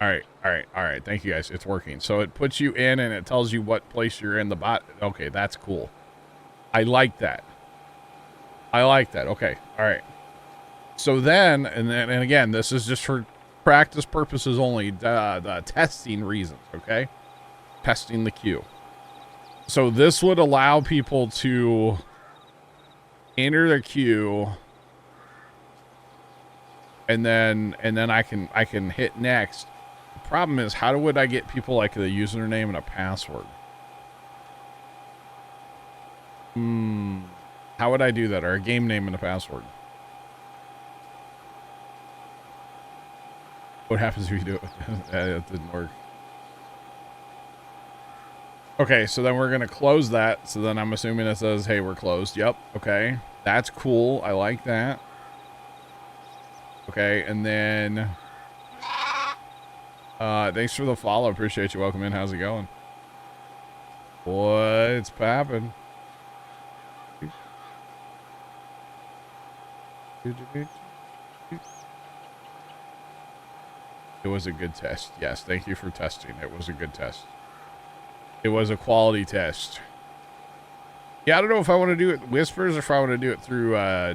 All right. Thank you guys. It's working. So it puts you in and it tells you what place you're in the bot. Okay, that's cool. I like that. Okay. All right. So then, and again, this is just for practice purposes only, the testing reasons. Okay. testing the queue. So this would allow people to enter the queue, and then I can hit next. The problem is, how would I get people like a username and a password? How would I do that? Or a game name and a password? What happens if you do it? It didn't work. Okay, so then we're going to close that. So then I'm assuming it says, hey, we're closed. Yep. Okay. That's cool. I like that. Okay. And then, thanks for the follow. Appreciate you. Welcome in. How's it going? What's poppin'? It was a good test. Yes. Thank you for testing. It was a good test. It was a quality test. Yeah, I don't know if I want to do it Whispers or if I want to do it through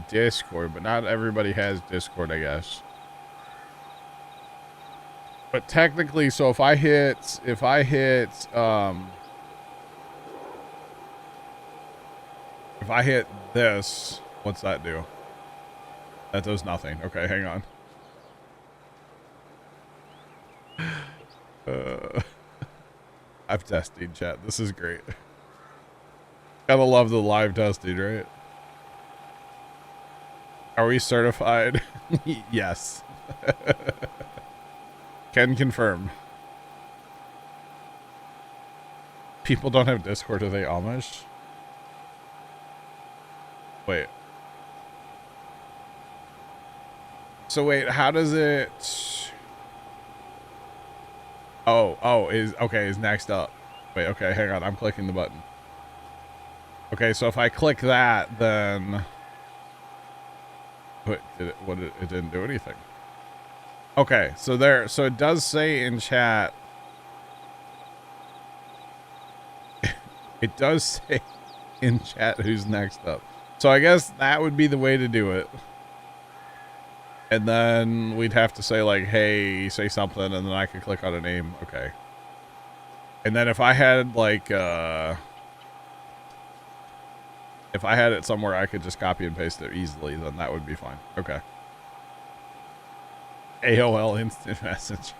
Discord, but not everybody has Discord, I guess. But technically, so if I hit this, what's that do? That does nothing. Okay, hang on. I'm testing, chat. This is great. Gotta love the live testing, right? Are we certified? Yes. Can confirm. People don't have Discord, are they Amish? Wait. So wait, how does it... Oh, is next up. Wait, okay, hang on. I'm clicking the button. Okay, so if I click that, then it didn't do anything. Okay, so it does say in chat. It does say in chat who's next up. So I guess that would be the way to do it. And then we'd have to say like, hey, say something, and then I could click on a name. Okay. And then if I had like, if I had it somewhere I could just copy and paste it easily, then that would be fine. Okay. AOL Instant Messenger.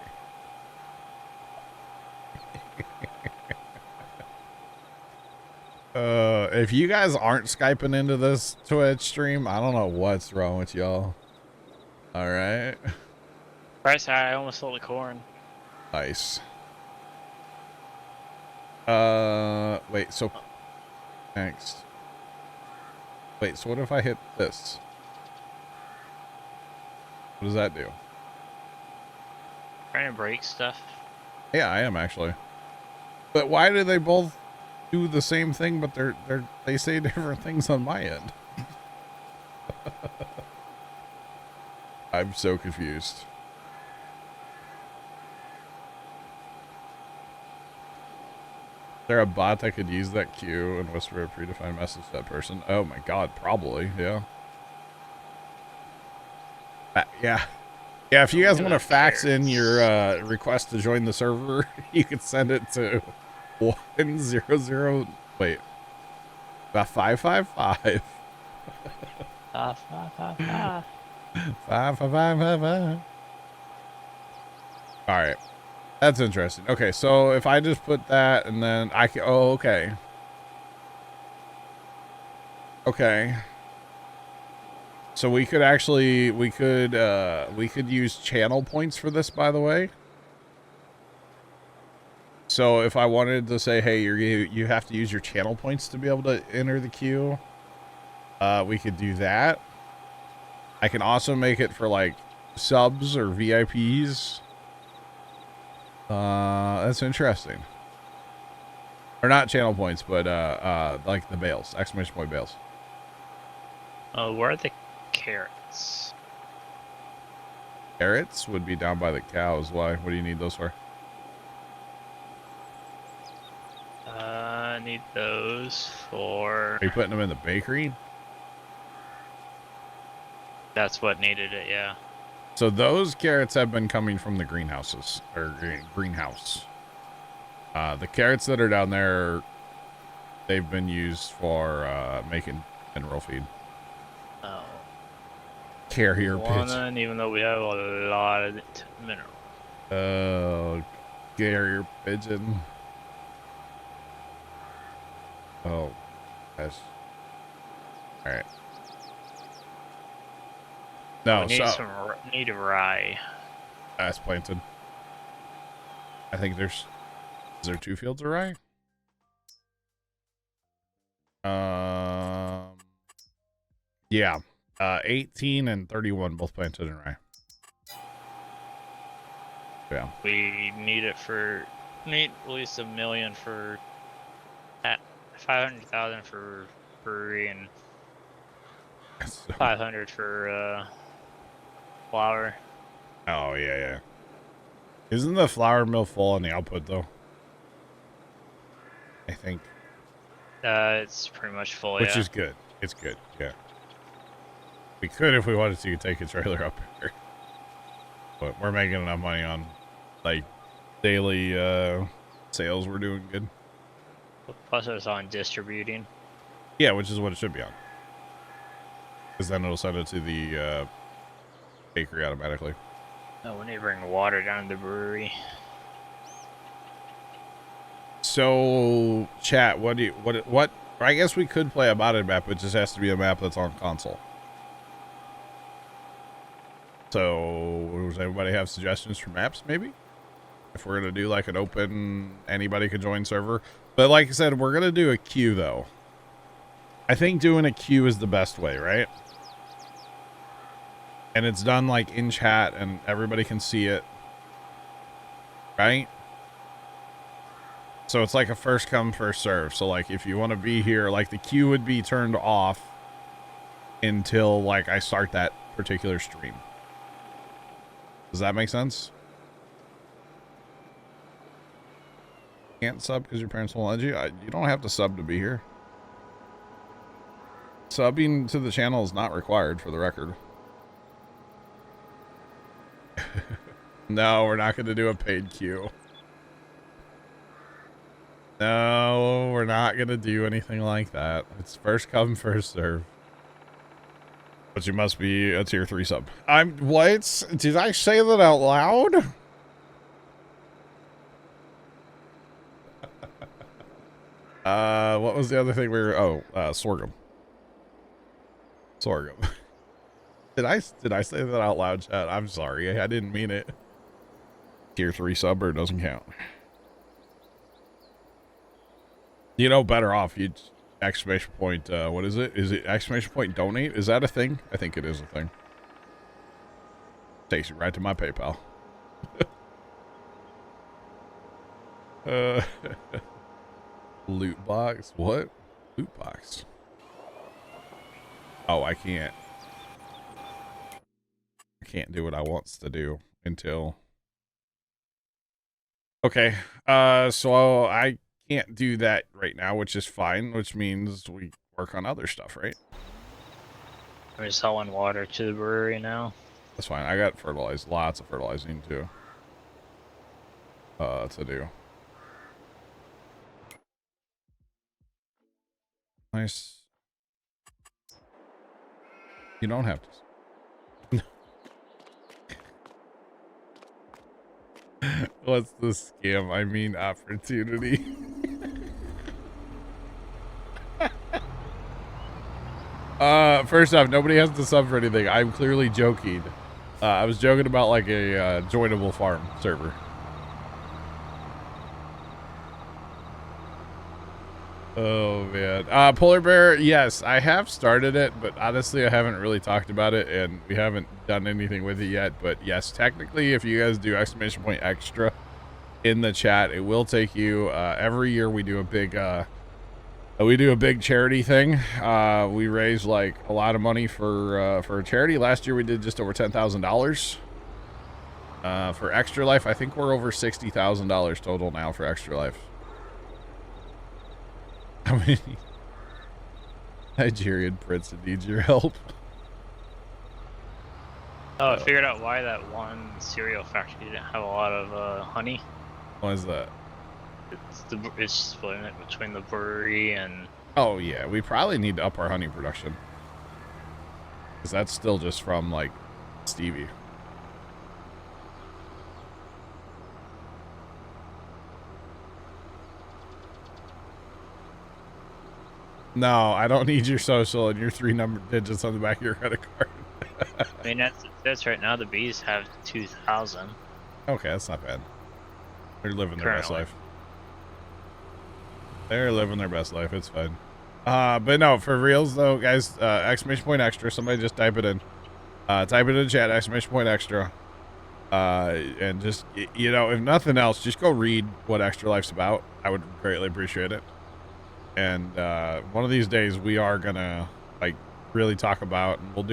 If you guys aren't Skyping into this Twitch stream, I don't know what's wrong with y'all. All right. Price high, I almost sold the corn. Nice. Wait, so next. Wait, so what if I hit this? What does that do? Trying to break stuff. Yeah, I am actually. But why do they both do the same thing, but they say different things on my end? I'm so confused. Is there a bot that could use that queue and whisper a predefined message to that person? Oh my god, probably, yeah. Yeah. Yeah, if you guys want to fax in your request to join the server, you can send it to 100, wait, about 555. 555. 55555. All right, that's interesting. Okay, so if I just put that and then I can, oh, okay. Okay. So we could actually, we could use channel points for this, by the way. So if I wanted to say, hey, you have to use your channel points to be able to enter the queue, we could do that. I can also make it for like subs or VIPs. That's interesting. Or not channel points, but like the bales, exclamation point bales. Oh, where are the carrots? Carrots would be down by the cows. Why? What do you need those for? I need those for... Are you putting them in the bakery? That's what needed it, yeah. So those carrots have been coming from the greenhouses, or greenhouse. The carrots that are down there, they've been used for making mineral feed. Oh. Carrier One, pigeon. even though we have a lot of mineral. Oh, carrier pigeon. Oh, gosh. All right. No, we need a rye. That's planted. I think is there 2 fields of rye? Yeah. 18 and 31 both planted in rye. Yeah. We need it need at least $1 million for 500,000 for brewery and 500 for flour. Oh yeah. Isn't the flour mill full on the output though? I think. It's pretty much full. Which is good. It's good. Yeah. We could, if we wanted to, take a trailer up here. But we're making enough money on, like, daily sales. We're doing good. Plus it's on distributing. Yeah, which is what it should be on. Because then it'll send it to the bakery automatically. Oh, we need to bring water down to the brewery. So, chat, what? I guess we could play a modded map. It just has to be a map that's on console. So, does everybody have suggestions for maps, maybe? If we're going to do, like, an open, anybody could join server. But like I said, we're going to do a queue, though. I think doing a queue is the best way, right? And it's done, like, in chat, and everybody can see it. Right? So it's like a first come, first serve. So, like, if you want to be here, like, the queue would be turned off until, like, I start that particular stream. Does that make sense? Can't sub because your parents won't let you? You don't have to sub to be here. Subbing to the channel is not required, for the record. No, we're not going to do a paid queue. No, we're not going to do anything like that. It's first come, first serve. But you must be a tier 3 sub. What? Did I say that out loud? What was the other thing we were... Oh, sorghum. Sorghum. Did I say that out loud, chat? I'm sorry. I didn't mean it. Tier 3 sub or doesn't count. You know, better off. You exclamation point, what is it? Is it exclamation point donate? Is that a thing? I think it is a thing. Takes you right to my PayPal. Loot box? What? Loot box. Oh, I can't do what I wants to do until... Okay. So I can't do that right now, which is fine, which means we work on other stuff, right? We're selling water to the brewery now. That's fine. I got lots of fertilizing to do. Nice. You don't have to. What's the scam? I mean opportunity. First off, nobody has to sub for anything. I'm clearly joking. I was joking about like a joinable farm server. Oh man. Polar Bear, yes, I have started it, but honestly I haven't really talked about it and we haven't done anything with it yet. But yes, technically if you guys do exclamation point extra in the chat, it will take you every year we do a big charity thing. We raise like a lot of money for a charity. Last year we did just over $10,000 for Extra Life. I think we're over $60,000 total now for Extra Life. How many Nigerian prince needs your help? Oh, I figured out why that one cereal factory didn't have a lot of honey. Why is that? It's splitting it between the brewery and. Oh yeah, we probably need to up our honey production. Because that's still just from, like, Stevie. No, I don't need your social and your 3 number digits on the back of your credit card. I mean, that's right now. The bees have 2,000. Okay, that's not bad. They're living their best Currently. life. They're living their best life. It's fine. But no, for reals though, guys, exclamation point extra. Somebody just type it in. Type it in the chat, exclamation point extra. And just, you know, if nothing else, just go read what Extra Life's about. I would greatly appreciate it. And one of these days we are gonna, like, really talk about, and we'll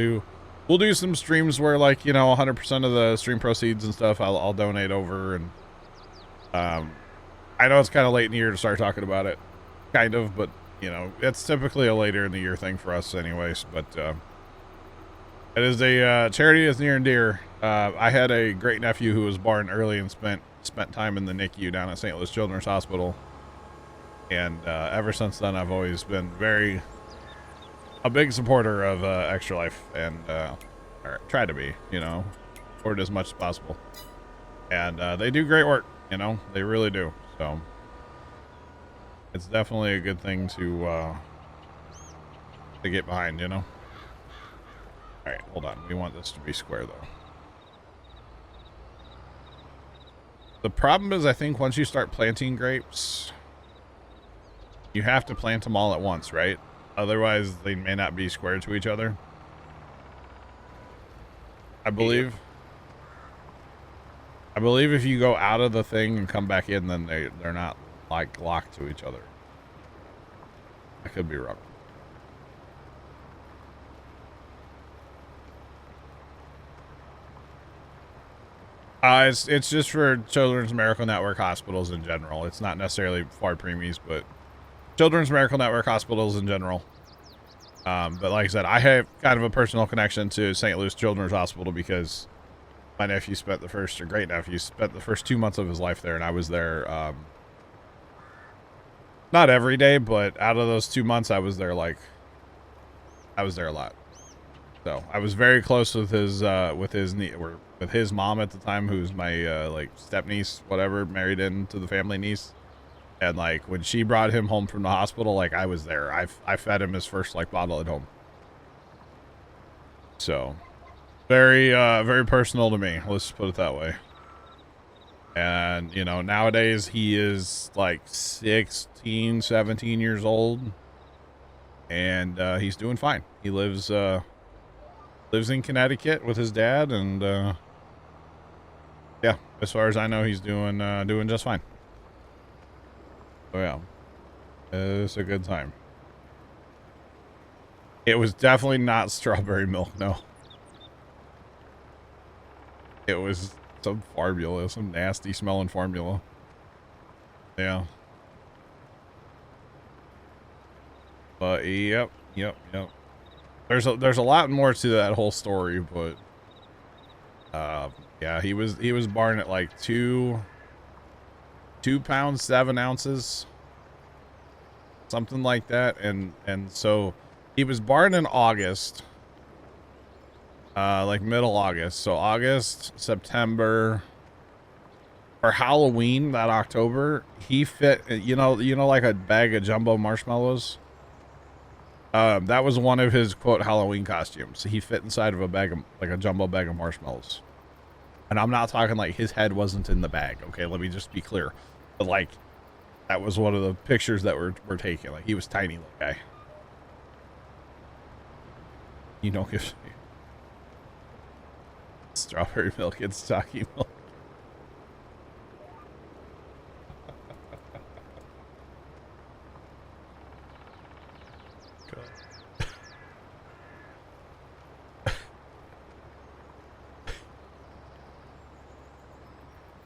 do some streams where, like, you know, 100% of the stream proceeds and stuff I'll donate over. And I know it's kind of late in the year to start talking about it, kind of, but you know, it's typically a later in the year thing for us anyways. But it is a charity that's near and dear. I had a great nephew who was born early and spent time in the NICU down at St. Louis Children's Hospital. And ever since then, I've always been a big supporter of Extra Life, and or try to be, you know, support as much as possible. And they do great work, you know, they really do. So it's definitely a good thing to get behind, you know. All right, hold on. We want this to be square though. The problem is, I think once you start planting grapes, you have to plant them all at once, right? Otherwise, they may not be square to each other. I believe. I believe if you go out of the thing and come back in, then they're not, like, locked to each other. I could be wrong. It's just for Children's Miracle Network hospitals in general. It's not necessarily for preemies, but Children's Miracle Network hospitals in general. But like I said, I have kind of a personal connection to St. Louis Children's Hospital because my nephew spent the first 2 months of his life there, and I was there, not every day, but out of those 2 months, I was there a lot. So I was very close with his mom at the time, who's my like step niece, whatever, married into the family niece. And like when she brought him home from the hospital, like I was there. I fed him his first like bottle at home. So very very personal to me. Let's just put it that way. And you know, nowadays he is like 16, 17 years old, and he's doing fine. He lives in Connecticut with his dad, and yeah, as far as I know, he's doing just fine. So yeah, it's a good time. It was definitely not strawberry milk, no. It was some formula, some nasty smelling formula. Yeah. But yep. There's a lot more to that whole story, but yeah, he was born at like 2 pounds 7 ounces, something like that, and so he was born in August, like middle August. So August, September, or Halloween that October, he fit, you know, like a bag of jumbo marshmallows. That was one of his quote Halloween costumes. He fit inside of a bag of, like a jumbo bag of marshmallows. And I'm not talking like his head wasn't in the bag. Okay, let me just be clear. But like, that was one of the pictures that were taken. Like, he was tiny little guy. You don't give strawberry milk. It's stocky milk.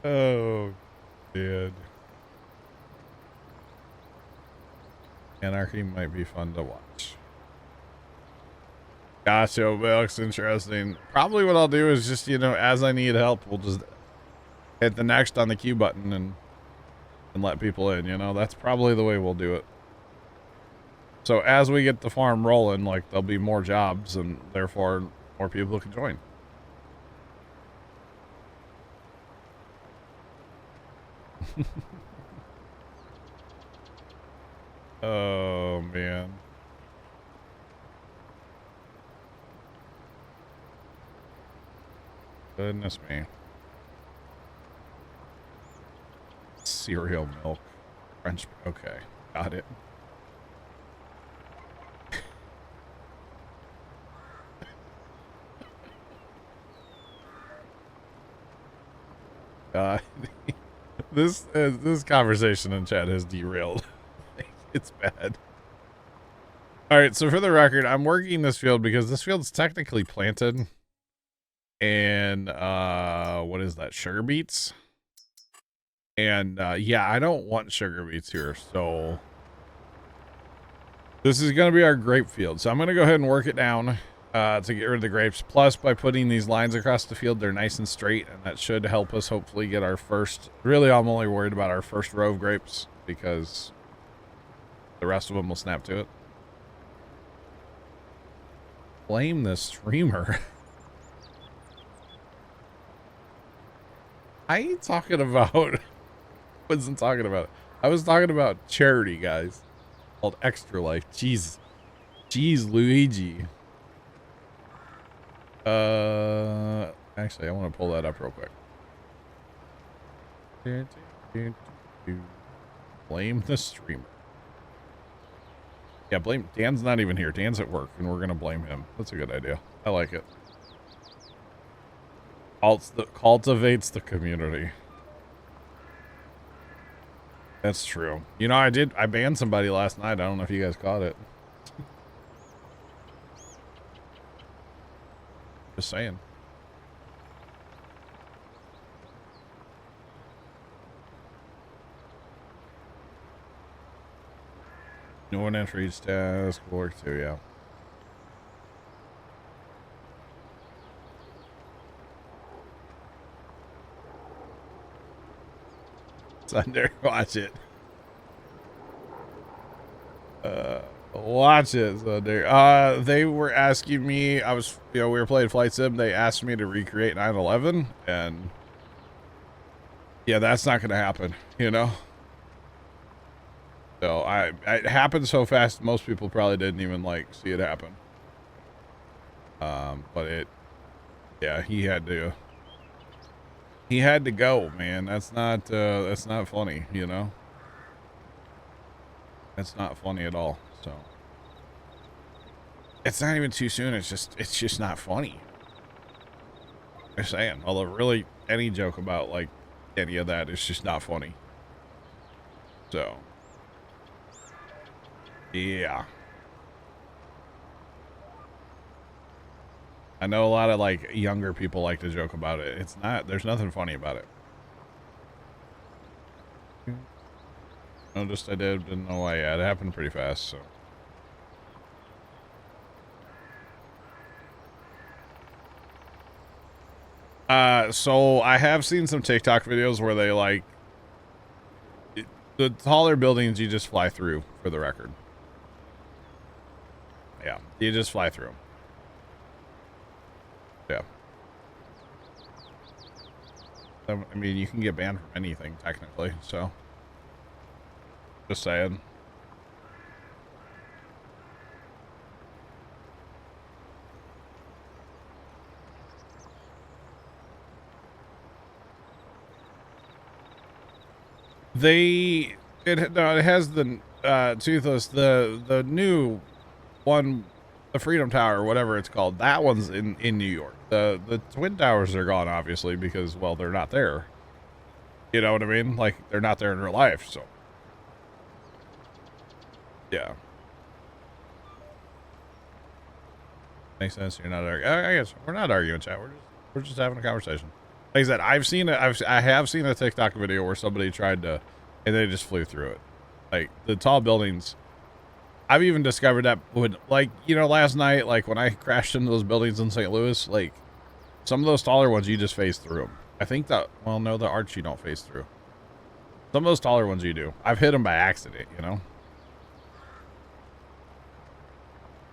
Oh, dude. Anarchy might be fun to watch. Gotcha, that looks interesting. Probably what I'll do is just, you know, as I need help, we'll just hit the next on the Q button and and let people in, you know? That's probably the way we'll do it. So as we get the farm rolling, like, there'll be more jobs, and therefore more people can join. Oh, man. Goodness me. Cereal milk. French. Okay. Got it. This conversation in chat has derailed. It's bad. All right, so for the record, I'm working this field because this field's technically planted. And what is that? Sugar beets? And yeah, I don't want sugar beets here, so this is going to be our grape field. So I'm going to go ahead and work it down to get rid of the grapes. Plus, by putting these lines across the field, they're nice and straight, and that should help us hopefully get our first. Really, I'm only worried about our first row of grapes because the rest of them will snap to it. Blame the streamer. I ain't talking about. Wasn't talking about it. I was talking about charity, guys. Called Extra Life. Jeez. Jeez, Luigi. Actually, I want to pull that up real quick. Blame the streamer. Yeah, blame. Dan's not even here. Dan's at work, and we're gonna blame him. That's a good idea. I like it. Cultivates the community. That's true. You know, I banned somebody last night. I don't know if you guys caught it. Just saying. No one entry each task. Work too, yeah. Thunder, watch it. Watch it, Thunder. They were asking me, we were playing Flight Sim. They asked me to recreate 9/11, and yeah, that's not gonna happen, you know? So it happened so fast, most people probably didn't even like see it happen. But yeah, he had to go, man. That's not funny, you know? That's not funny at all. So it's not even too soon. It's just not funny. I'm saying, although really any joke about like any of that is just not funny. So yeah. I know a lot of like younger people like to joke about it. There's nothing funny about it. Noticed I didn't know why. Yeah, it happened pretty fast, so. So I have seen some TikTok videos where they like the taller buildings you just fly through, for the record. Yeah, you just fly through them. Yeah. I mean, you can get banned from anything, technically, so. Just saying. It has the Toothless, the new one, the Freedom Tower, or whatever it's called. That one's in New York. The Twin Towers are gone, obviously, because, well, they're not there. You know what I mean? Like, they're not there in real life, so. Yeah. Makes sense. You're not arguing. I guess we're not arguing, chat. We're just having a conversation. Like I said, I have seen a TikTok video where somebody tried to, and they just flew through it. Like the tall buildings. I've even discovered that when, like, you know, last night, like when I crashed into those buildings in St. Louis, like some of those taller ones, you just phase through them. I think that, well, no, the arch you don't phase through. Some of those taller ones you do. I've hit them by accident, you know?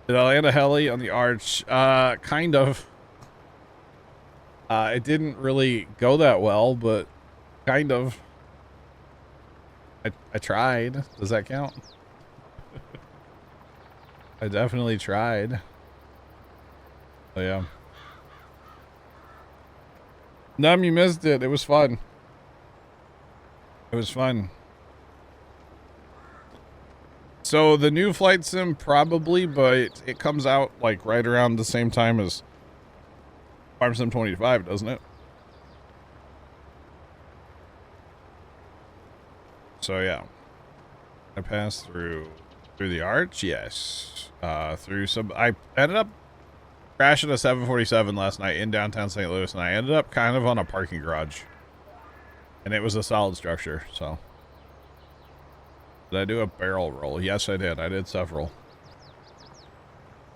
Did I land a heli on the arch? Kind of. It didn't really go that well, but kind of. I tried. Does that count? I definitely tried. Oh, yeah. Num, you missed it. It was fun. It was fun. So the new flight sim probably, but it comes out like right around the same time as Farm Sim 25, doesn't it? So yeah. I passed through the arch, yes. Through some, I ended up crashing a 747 last night in downtown St. Louis, and I ended up kind of on a parking garage. And it was a solid structure, so. Did I do a barrel roll? Yes, I did. I did several.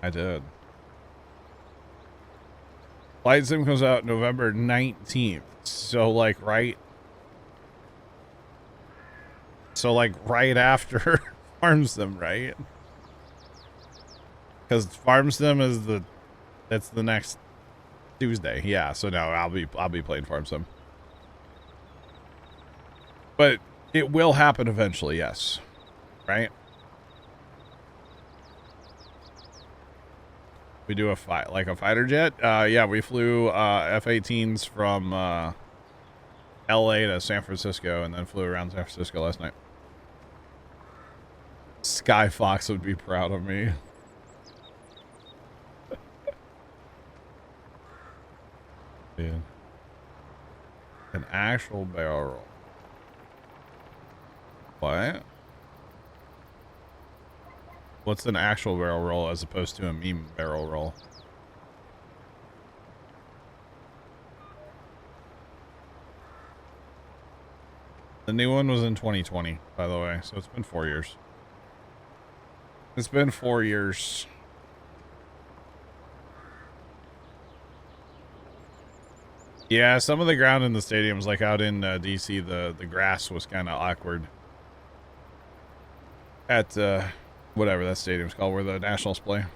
I did. Flight Sim comes out November 19th. So like right after Farm Sim, right? Because Farm Sim is that's the next Tuesday. Yeah, so no, I'll be playing Farm Sim. But it will happen eventually, yes. Right? We do a fighter jet? Yeah, we flew F-18s from LA to San Francisco and then flew around San Francisco last night. Sky Fox would be proud of me. Yeah. An actual barrel roll. What? What's an actual barrel roll as opposed to a meme barrel roll? The new one was in 2020, by the way, so it's been 4 years. It's been 4 years. Yeah, some of the ground in the stadiums, like out in DC, the grass was kind of awkward. At whatever that stadium's called, where the Nationals play.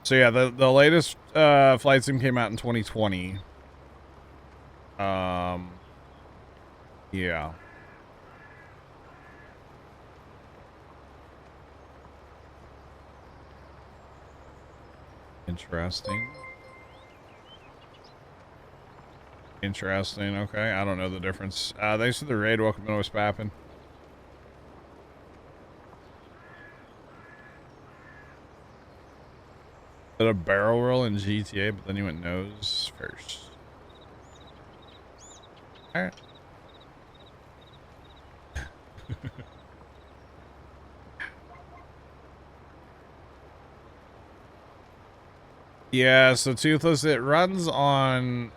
So yeah, the latest flight sim came out in 2020. Yeah. Interesting. Interesting. Okay, I don't know the difference. Thanks for the raid. Welcome to What's Pappin'. Did a barrel roll in GTA, but then you went nose first. All right. Yeah, so Toothless, it runs on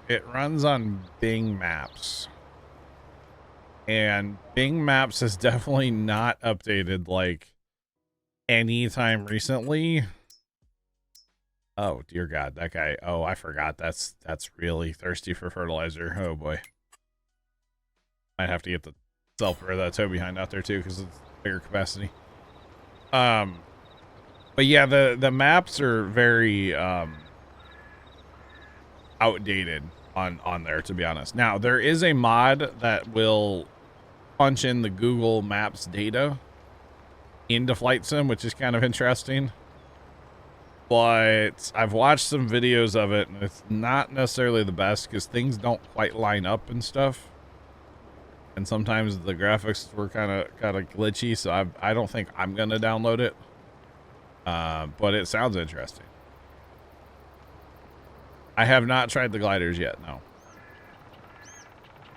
Bing Maps. And Bing Maps has definitely not updated like anytime recently. Oh, dear God, that guy. Oh, I forgot. That's really thirsty for fertilizer. Oh boy. Might have to get the Self or the tow behind out there too, because it's bigger capacity. But yeah, the maps are very outdated on there, to be honest. Now there is a mod that will punch in the Google Maps data into Flight Sim, which is kind of interesting. But I've watched some videos of it, and it's not necessarily the best because things don't quite line up and stuff. And sometimes the graphics were kind of glitchy, so I don't think I'm gonna download it. But it sounds interesting. I have not tried the gliders yet. No.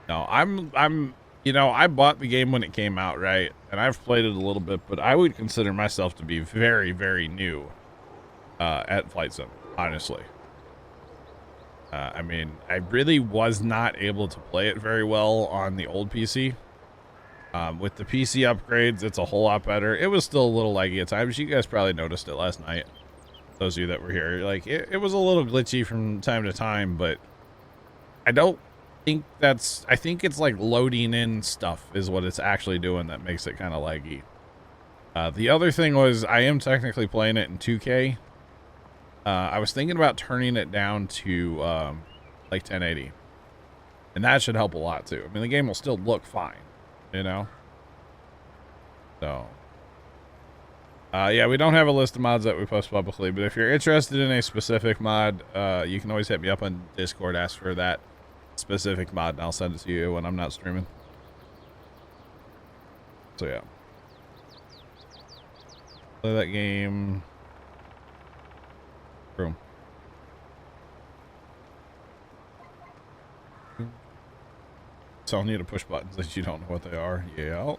No, I'm. You know, I bought the game when it came out, right? And I've played it a little bit, but I would consider myself to be very, very new at Flight Sim, honestly. I mean, I really was not able to play it very well on the old PC. With the PC upgrades, it's a whole lot better. It was still a little laggy at times. You guys probably noticed it last night. Those of you that were here, like, it was a little glitchy from time to time, but I don't I think it's like loading in stuff is what it's actually doing that makes it kind of laggy. The other thing was I am technically playing it in 2K. I was thinking about turning it down to like 1080. And that should help a lot too. I mean, the game will still look fine, you know? So, yeah, we don't have a list of mods that we post publicly, but if you're interested in a specific mod, you can always hit me up on Discord, ask for that specific mod, and I'll send it to you when I'm not streaming. So, yeah. Play that game. Boom. Telling you to push buttons that you don't know what they are. Yeah.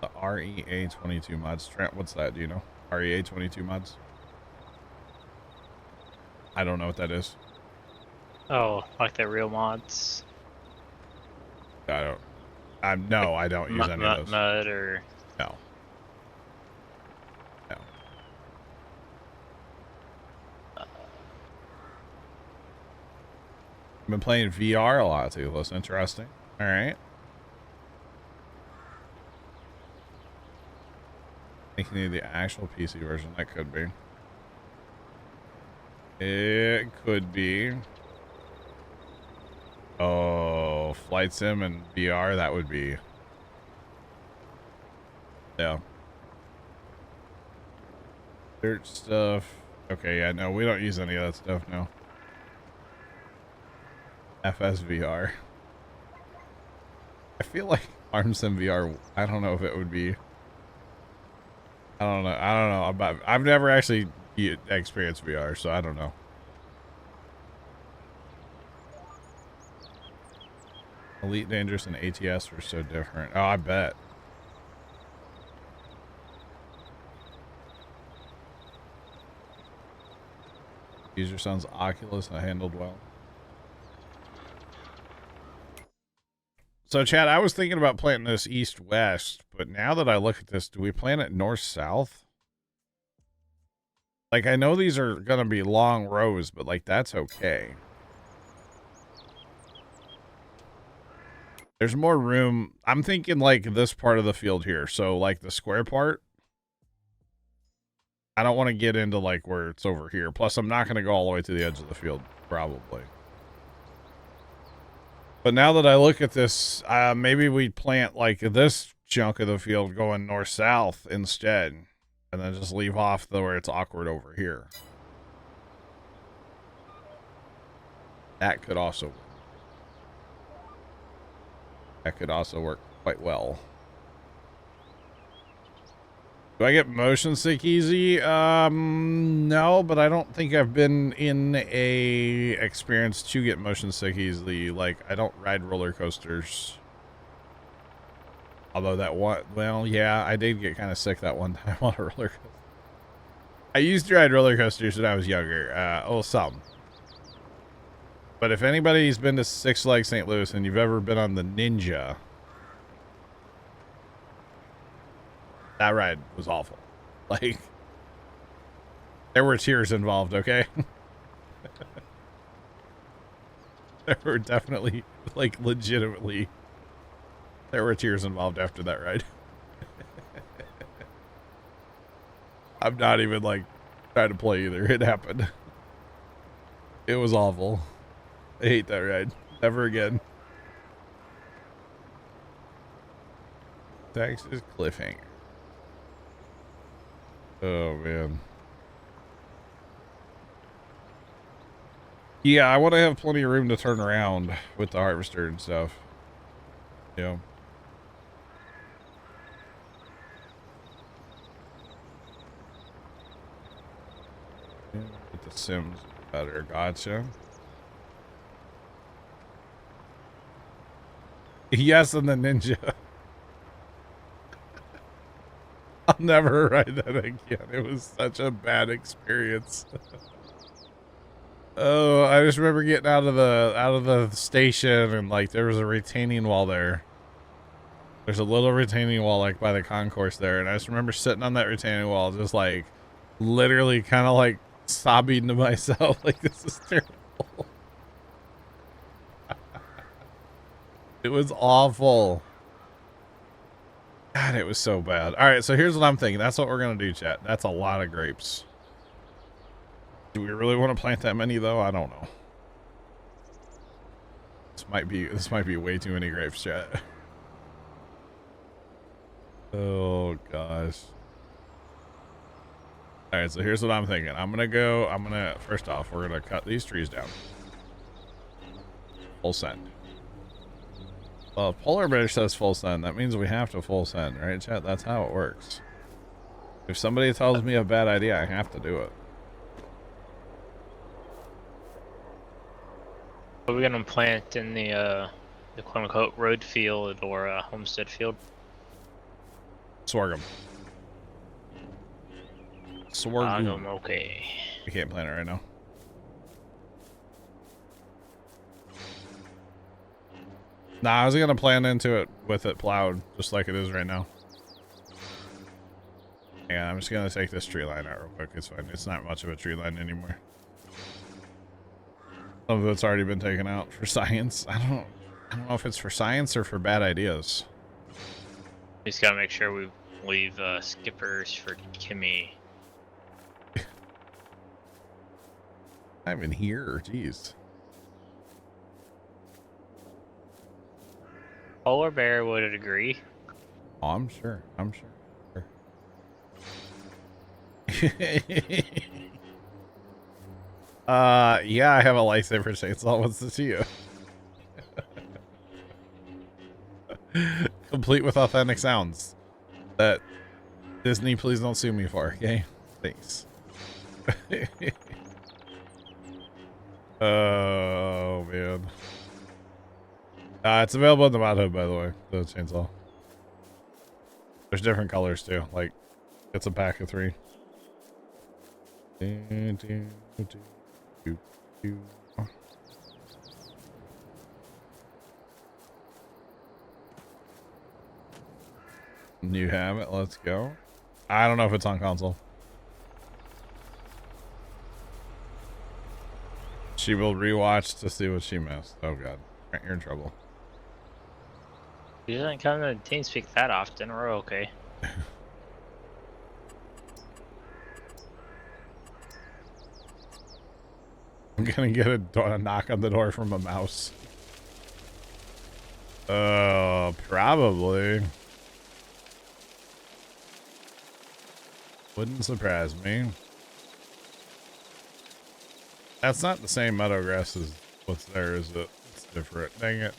The REA22 mods. Trent, what's that? Do you know? REA22 mods? I don't know what that is. Oh, like the real mods? I don't. No, I don't use any of those. Mud or... No. No. I've been playing VR a lot too. That's interesting. All right. I think you need the actual PC version. That could be. It could be. Oh, Flight Sim and VR, that would be. Yeah. Search stuff. Okay, yeah, no, we don't use any of that stuff now. FSVR. I feel like ArmSim VR, I don't know if it would be. I don't know. I've never actually experienced VR, so I don't know. Elite Dangerous and ATS were so different. Oh, I bet. User sounds Oculus and handled well. So, Chad, I was thinking about planting this east-west, but now that I look at this, do we plant it north-south? Like, I know these are going to be long rows, but, like, that's okay. There's more room. I'm thinking, like, this part of the field here. So, like, the square part. I don't want to get into, like, where it's over here. Plus, I'm not going to go all the way to the edge of the field, probably. But now that I look at this, maybe we plant, like, this chunk of the field going north-south instead. And then just leave off where it's awkward over here. That could also work. That could also work quite well. Do I get motion sick easy? No, but I don't think I've been in a experience to get motion sick easily. Like, I don't ride roller coasters. Although that one, well, yeah, I did get kind of sick that one time on a roller coaster. I used to ride roller coasters when I was younger. Some. But if anybody's been to Six Flags St. Louis and you've ever been on the Ninja, that ride was awful. Like, there were tears involved, okay? There were definitely, like, legitimately, there were tears involved after that ride. I'm not even, like, trying to play either. It happened. It was awful. I hate that ride. Never again. Texas cliffhanger. Oh, man. Yeah, I want to have plenty of room to turn around with the harvester and stuff. Yeah. With the Sims better. Gotcha. Yes, and the Ninja. I'll never ride that again. It was such a bad experience. Oh, I just remember getting out of the station and, like, there was a retaining wall there. There's a little retaining wall, like, by the concourse there, and I just remember sitting on that retaining wall, just, like, literally kind of, like, sobbing to myself like this is terrible. It was awful. God, it was so bad. All right, so here's what I'm thinking. That's what we're gonna do, chat. That's a lot of grapes. Do we really want to plant that many though? I don't know. This might be way too many grapes, chat. Oh gosh. All right, so here's what I'm thinking. First off, we're gonna cut these trees down. Full send. Well, if Polar Bear says full send, that means we have to full send, right, chat? That's how it works. If somebody tells me a bad idea, I have to do it. Are we gonna plant in the quote-unquote road field or homestead field? Sorghum. Sorghum. Okay. We can't plant it right now. Nah, I was gonna plant into it with it plowed, just like it is right now. Yeah, I'm just gonna take this tree line out real quick. It's fine. It's not much of a tree line anymore. Some of it's already been taken out for science. I don't know if it's for science or for bad ideas. We just gotta make sure we leave skippers for Kimmy. I'm in here. Jeez. Polar Bear would agree. Oh, I'm sure. I'm sure. Yeah, I have a lightsaber chainsaw. What's this to you? Complete with authentic sounds. That Disney, please don't sue me for, okay? Thanks. Oh, man. It's available in the mod hub, by the way, the chainsaw. There's different colors, too. Like, it's a pack of 3. You have it. Let's go. I don't know if it's on console. She will rewatch to see what she missed. Oh, God. You're in trouble. He doesn't come to TeamSpeak that often. We're okay. I'm gonna get a knock on the door from a mouse. Probably. Wouldn't surprise me. That's not the same meadow grass as what's there, is it? It's different. Dang it.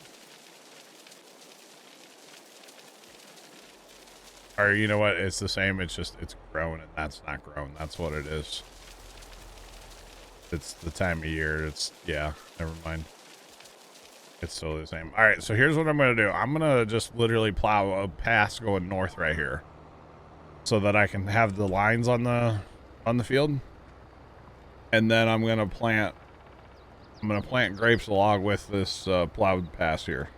Or you know what? It's the same. It's just, it's grown and that's not grown. That's what it is. It's the time of year. It's, yeah, never mind. It's still the same. All right, so here's what I'm going to do. I'm going to just literally plow a pass going north right here so that I can have the lines on the field. And then I'm going to plant grapes along with this plowed pass here.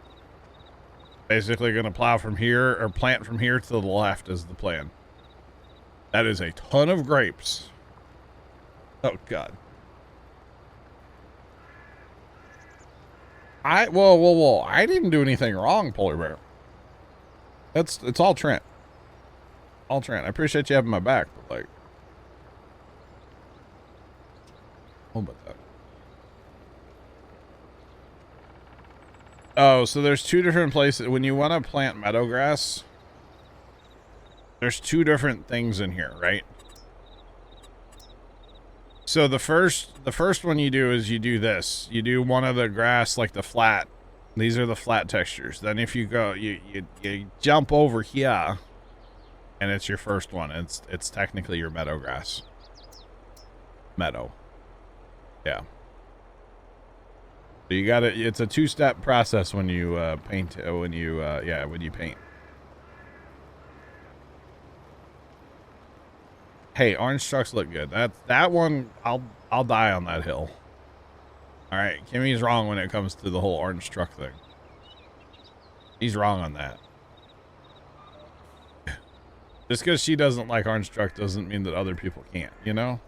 Basically going to plow from here, or plant from here to the left is the plan. That is a ton of grapes. Oh, God. Whoa. I didn't do anything wrong, Polar Bear. It's all Trent. All Trent. I appreciate you having my back, but like, what about that? Oh, so there's 2 different places. When you want to plant meadow grass, there's 2 different things in here, right? So the first one you do is you do this. You do one of the grass, like the flat. These are the flat textures. Then if you go, you jump over here, and it's your first one. It's technically your meadow grass. Meadow. Yeah. So you got to. It's a 2-step process when you paint. When you paint. Hey, orange trucks look good. That one. I'll die on that hill. All right, Kimmy's wrong when it comes to the whole orange truck thing. He's wrong on that. Just because she doesn't like orange truck doesn't mean that other people can't. You know.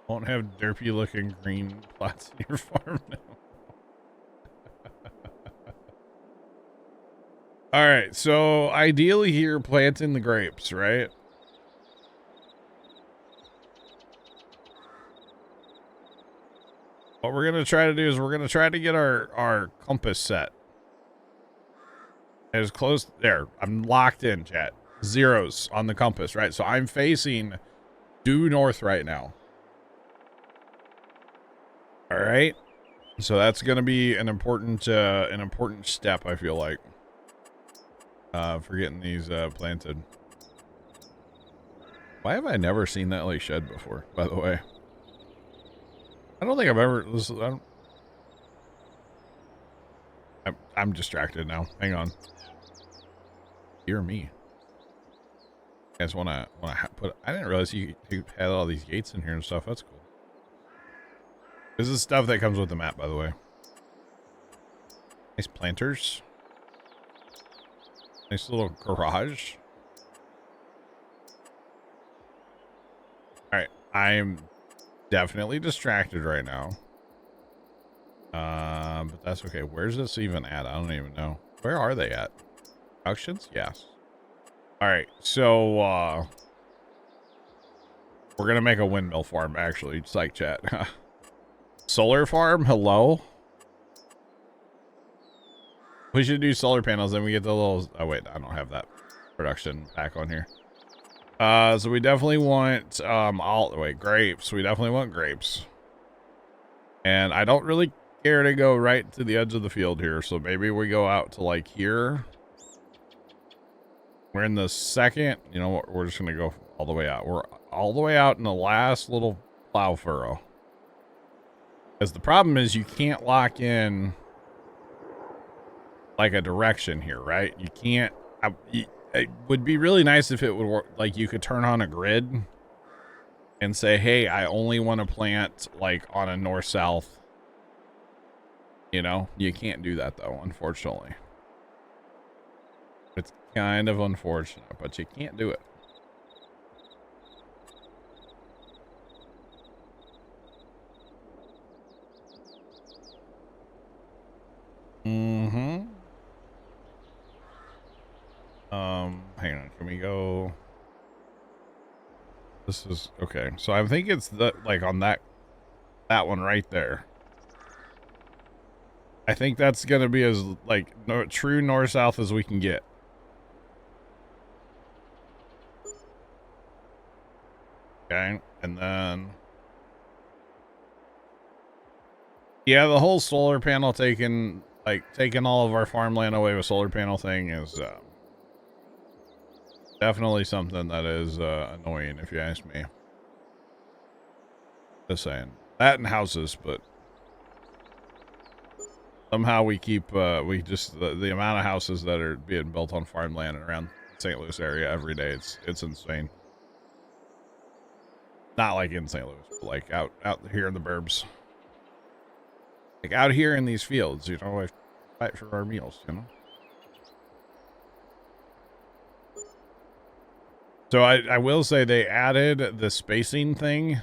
Won't have derpy looking green plots in your farm now. All right, so ideally here, planting the grapes, right? What we're gonna try to do is we're gonna try to get our compass set as close there. I'm locked in, chat. Zeros on the compass, right? So I'm facing due north right now. All right. So that's gonna be an important step, I feel like. For getting these planted. Why have I never seen that like shed before, by the way? I don't think I've ever I'm distracted now. Hang on. Dear me. I just wanna put I didn't realize you had all these gates in here and stuff. That's cool. This is stuff that comes with the map, by the way. Nice planters. Nice little garage. Alright, I'm definitely distracted right now. But that's okay. Where's this even at? I don't even know. Where are they at? Auctions? Yes. Alright, so we're gonna make a windmill farm, actually. Just like chat. Solar farm? Hello? We should do solar panels, then we get the little... Oh, wait, I don't have that production pack on here. So we definitely want, grapes. We definitely want grapes. And I don't really care to go right to the edge of the field here, so maybe we go out to, like, here. We're in the second... You know what? We're just gonna go all the way out. We're all the way out in the last little plow furrow. Because the problem is you can't lock in... like a direction here, right? You can't. It would be really nice if it would work. Like you could turn on a grid and say, "Hey, I only want to plant like on a north-south." You know, you can't do that though, unfortunately. It's kind of unfortunate, but you can't do it. Mm-hmm. Hang on, can we go? This is okay. So I think it's the like on that one right there. I think that's gonna be as like true north-south as we can get. Okay, and then yeah, the whole solar panel taking all of our farmland away with solar panel thing is definitely something that is annoying, if you ask me. Just saying. That and houses, but somehow we keep the amount of houses that are being built on farmland around St. Louis area every day, it's insane. Not like in St. Louis, but like out here in the burbs. Like out here in these fields, you know, I fight for our meals, you know. So I will say they added the spacing thing.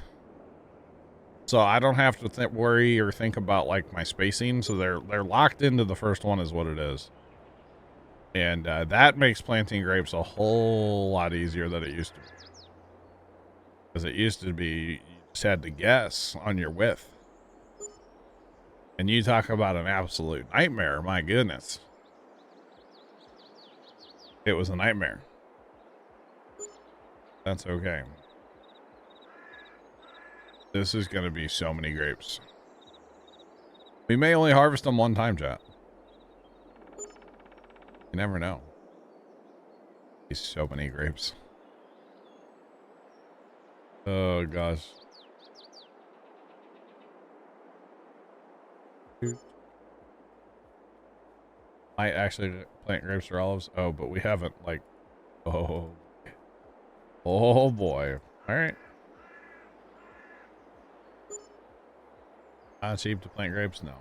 So I don't have to worry or think about like my spacing. So they're locked into the first one is what it is. And that makes planting grapes a whole lot easier than it used to be. Because it used to be, you just had to guess on your width. And you talk about an absolute nightmare, my goodness. It was a nightmare. That's okay. This is going to be so many grapes. We may only harvest them one time, chat. You never know. So many grapes. Oh, gosh. Might actually plant grapes or olives. Oh, but we haven't, like... Oh. Oh, boy. All right. Not cheap to plant grapes? No.